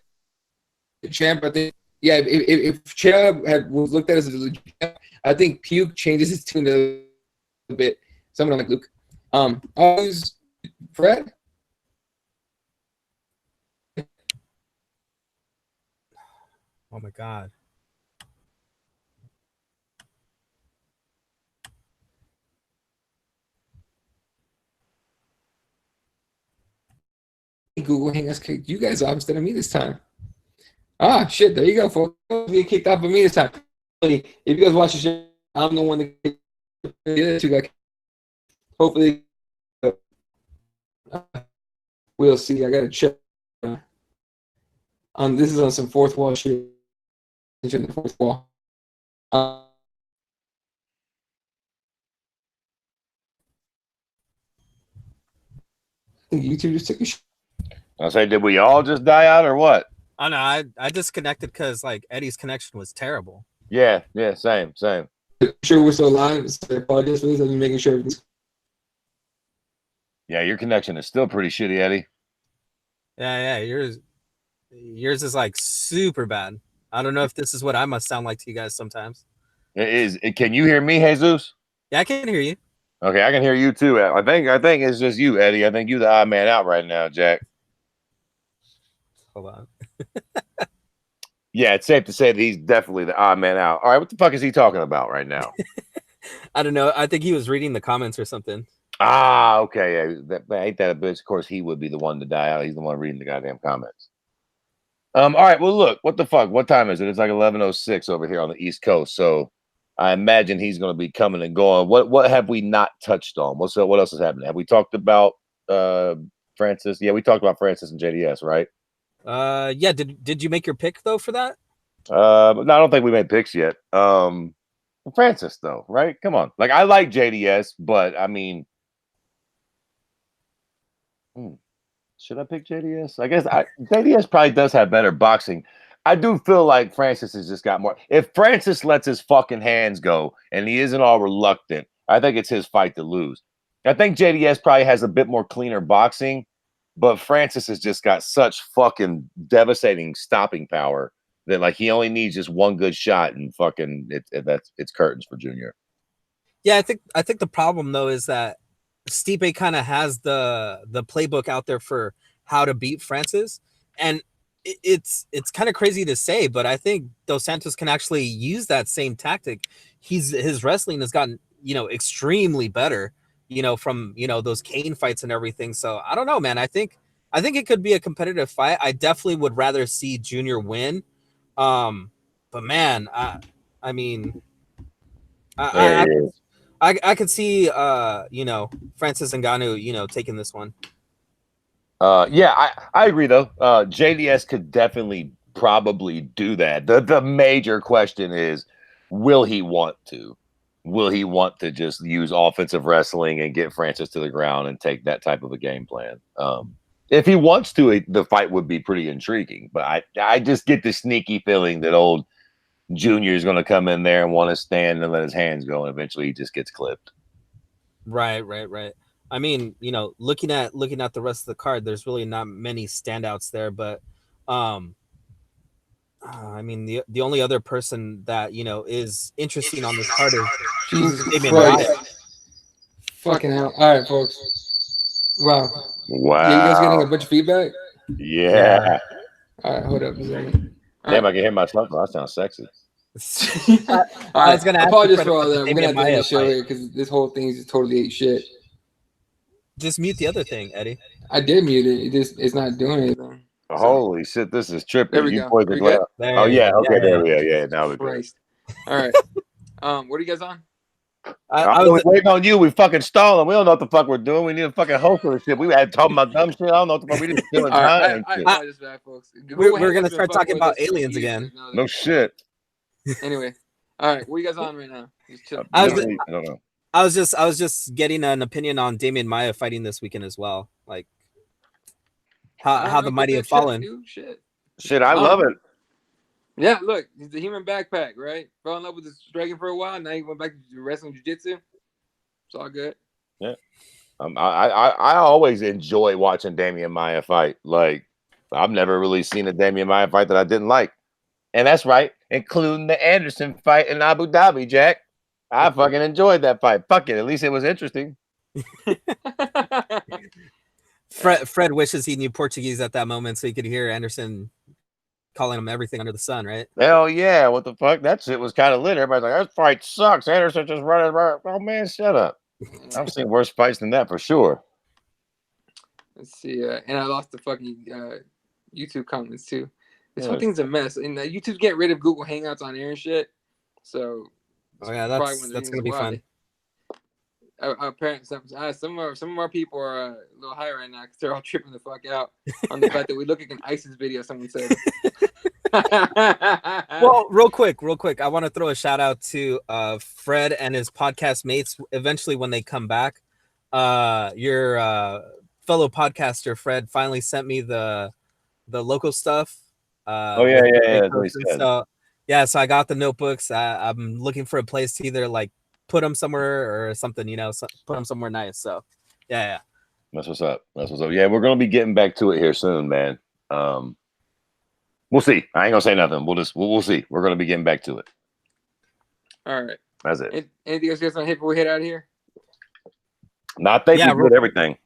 the champ. I think if Chael was looked at as a legit champ, I think Puke changes his tune a little bit. Someone like Luke. Always Fred. Oh my God. Google Hangouts kicked you guys off instead of me this time. Ah, shit. There you go, folks. You get kicked off of me this time. If you guys watch the show, I'm the one that kicked the other 2 guys. Hopefully, we'll see. I got to check. This is on some fourth wall shit. The fourth wall. YouTube just took a shit. I say, did we all just die out or what? Oh no, I disconnected because like Eddie's connection was terrible. Yeah, same. Sure, we're still live. So I apologize for this. I've been making sure everything's. Yeah, your connection is still pretty shitty, Eddie. Yeah, yours is like super bad. I don't know if this is what I must sound like to you guys sometimes. It is. Can you hear me, Jesus? Yeah, I can hear you. Okay, I can hear you too. I think it's just you, Eddie. I think you the odd man out right now, Jack. Hold on. Yeah, it's safe to say that he's definitely the odd man out. All right, what the fuck is he talking about right now? I don't know. I think he was reading the comments or something. Ah, okay. Yeah, ain't that a bitch? Of course, he would be the one to die out. He's the one reading the goddamn comments. All right. Well, look. What the fuck? What time is it? It's like 11:06 over here on the East Coast. So I imagine he's going to be coming and going. What have we not touched on? What else has happened? Have we talked about Francis? Yeah, we talked about Francis and JDS, right? Yeah. Did you make your pick though for that? No, I don't think we made picks yet. Francis though, right? Come on. Like I like JDS, but I mean, should I pick JDS? I guess JDS probably does have better boxing. I do feel like Francis has just got more. If Francis lets his fucking hands go and he isn't all reluctant, I think it's his fight to lose. I think JDS probably has a bit more cleaner boxing, but Francis has just got such fucking devastating stopping power that like he only needs just one good shot and fucking it's curtains for Junior. Yeah, I think the problem though is that Stipe kind of has the playbook out there for how to beat Francis, and it's kind of crazy to say, but I think Dos Santos can actually use that same tactic. His wrestling has gotten extremely better, from those cane fights and everything. So I don't know, man. I think it could be a competitive fight. I definitely would rather see Junior win, but man, I mean, I could see Francis Ngannou taking this one. Yeah, I agree though. JDS could definitely probably do that. The major question is, will he want to? Will he want to just use offensive wrestling and get Francis to the ground and take that type of a game plan? If he wants to, the fight would be pretty intriguing. But I just get the sneaky feeling that old Junior is going to come in there and want to stand and let his hands go, and eventually he just gets clipped. Right. I mean, looking at the rest of the card, there's really not many standouts there, but I mean, the only other person that is interesting on this card is Jesus Damian Christ. Maia. Fucking hell. All right, folks. Wow. Wow. Yeah, you guys getting a bunch of feedback? Yeah. All right, hold up a second. Damn, I can hear myself. That sounds sexy. I was gonna apologize for all that. We're gonna have to end the show fight. here because this whole thing is just totally ate shit. Just mute the other thing, Eddie. I did mute it. It's not doing anything. Holy shit, this is trippy. There we You go. boys are glad. Oh yeah, okay, there we go. Yeah, now we're good. Christ. All right. What are you guys on? I was waiting on you. We fucking stalling. We don't know what the fuck we're doing. We need a fucking host for this shit. We had talking about dumb shit. I don't know what the fuck we just stealing time. I apologize for that, folks. We're gonna start talking about aliens again. No shit. Anyway, all right. What are you guys on right now? I don't know. I was just getting an opinion on Damian Maia fighting this weekend as well. Like how the mighty have fallen. Shit, I love it. Yeah, look, he's the human backpack, right? Fell in love with this dragon for a while. Now he went back to wrestling jiu-jitsu. It's all good. Yeah. I always enjoy watching Damian Maia fight. Like, I've never really seen a Damian Maia fight that I didn't like. And that's right, including the Anderson fight in Abu Dhabi, Jack. I fucking enjoyed that fight. Fuck it. At least it was interesting. Fred wishes he knew Portuguese at that moment so he could hear Anderson calling him everything under the sun, right? Hell yeah. What the fuck? That shit was kind of lit. Everybody's like, that fight sucks. Anderson just running. Oh, man, shut up. I've seen worse fights than that for sure. Let's see. And I lost the fucking YouTube comments too. This whole thing's a mess. And YouTube's getting rid of Google Hangouts on air and shit. So, that's gonna be fun. Apparently, some of our people are a little high right now because they're all tripping the fuck out on the fact that we look like an ISIS video. Someone said. Well, real quick, I want to throw a shout out to Fred and his podcast mates. Eventually, when they come back, your fellow podcaster Fred finally sent me the local stuff. Oh yeah, with the yeah. great That's what he person. said. So yeah, so I got the notebooks. I'm looking for a place to either like put them somewhere or something, put them somewhere nice. So yeah. That's what's up. That's what's up. Yeah, we're gonna be getting back to it here soon, man. We'll see. I ain't gonna say nothing. We'll see. We're gonna be getting back to it. All right. That's it. Anything else you guys want to hit before we head out of here? No, I think we did everything.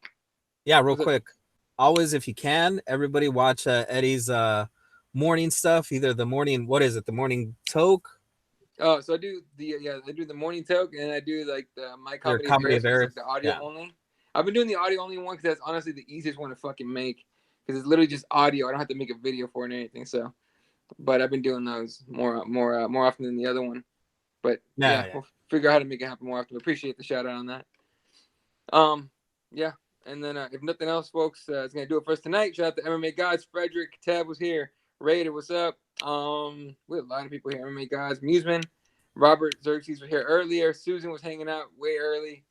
Yeah, real quick. Always, if you can, everybody watch Eddie's morning stuff. Either the morning, the morning toke. Oh, so I do the morning toke, and I do like the my comedy of errors, errors. like the audio only. I've been doing the audio only one because that's honestly the easiest one to fucking make because it's literally just audio. I don't have to make a video for it or anything. So, but I've been doing those more often than the other one. But we'll figure out how to make it happen more often. Appreciate the shout out on that. And then if nothing else, folks, it's gonna do it for us tonight. Shout out to MMA Guys. Frederick Tab was here. Raider, what's up? We had a lot of people here. MMA Guys, Museman, Robert Xerxes was here earlier. Susan was hanging out way early.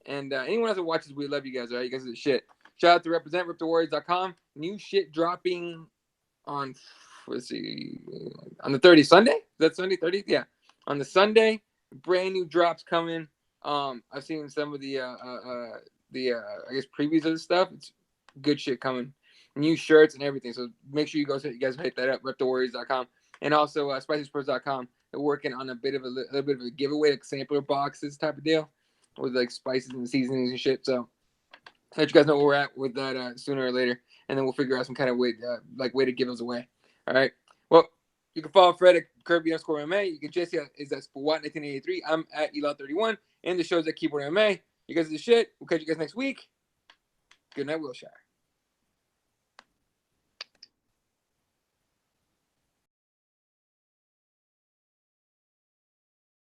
And anyone else that watches, we love you guys. All right, you guys are the shit. Shout out to RepresentRipTheWarriors.com. New shit dropping on on the 30th Sunday. Is that Sunday 30th? Yeah, on the Sunday, brand new drops coming. I've seen some of the I guess previews of the stuff. It's good shit coming. New shirts and everything. So make sure you guys hit that up, repthewarriors.com. And also spicyspurs.com. They're working on a little bit of a giveaway, like sampler boxes type of deal with like spices and seasonings and shit. So let you guys know where we're at with that sooner or later. And then we'll figure out some kind of way to give those away. All right. Well, you can follow Fred at Kirby_MMA. You can Jesse is at Spawat1983. I'm at Elon31. And the show's at Keyboard MMA. You guys are the shit. We'll catch you guys next week. Good night, Wilshire.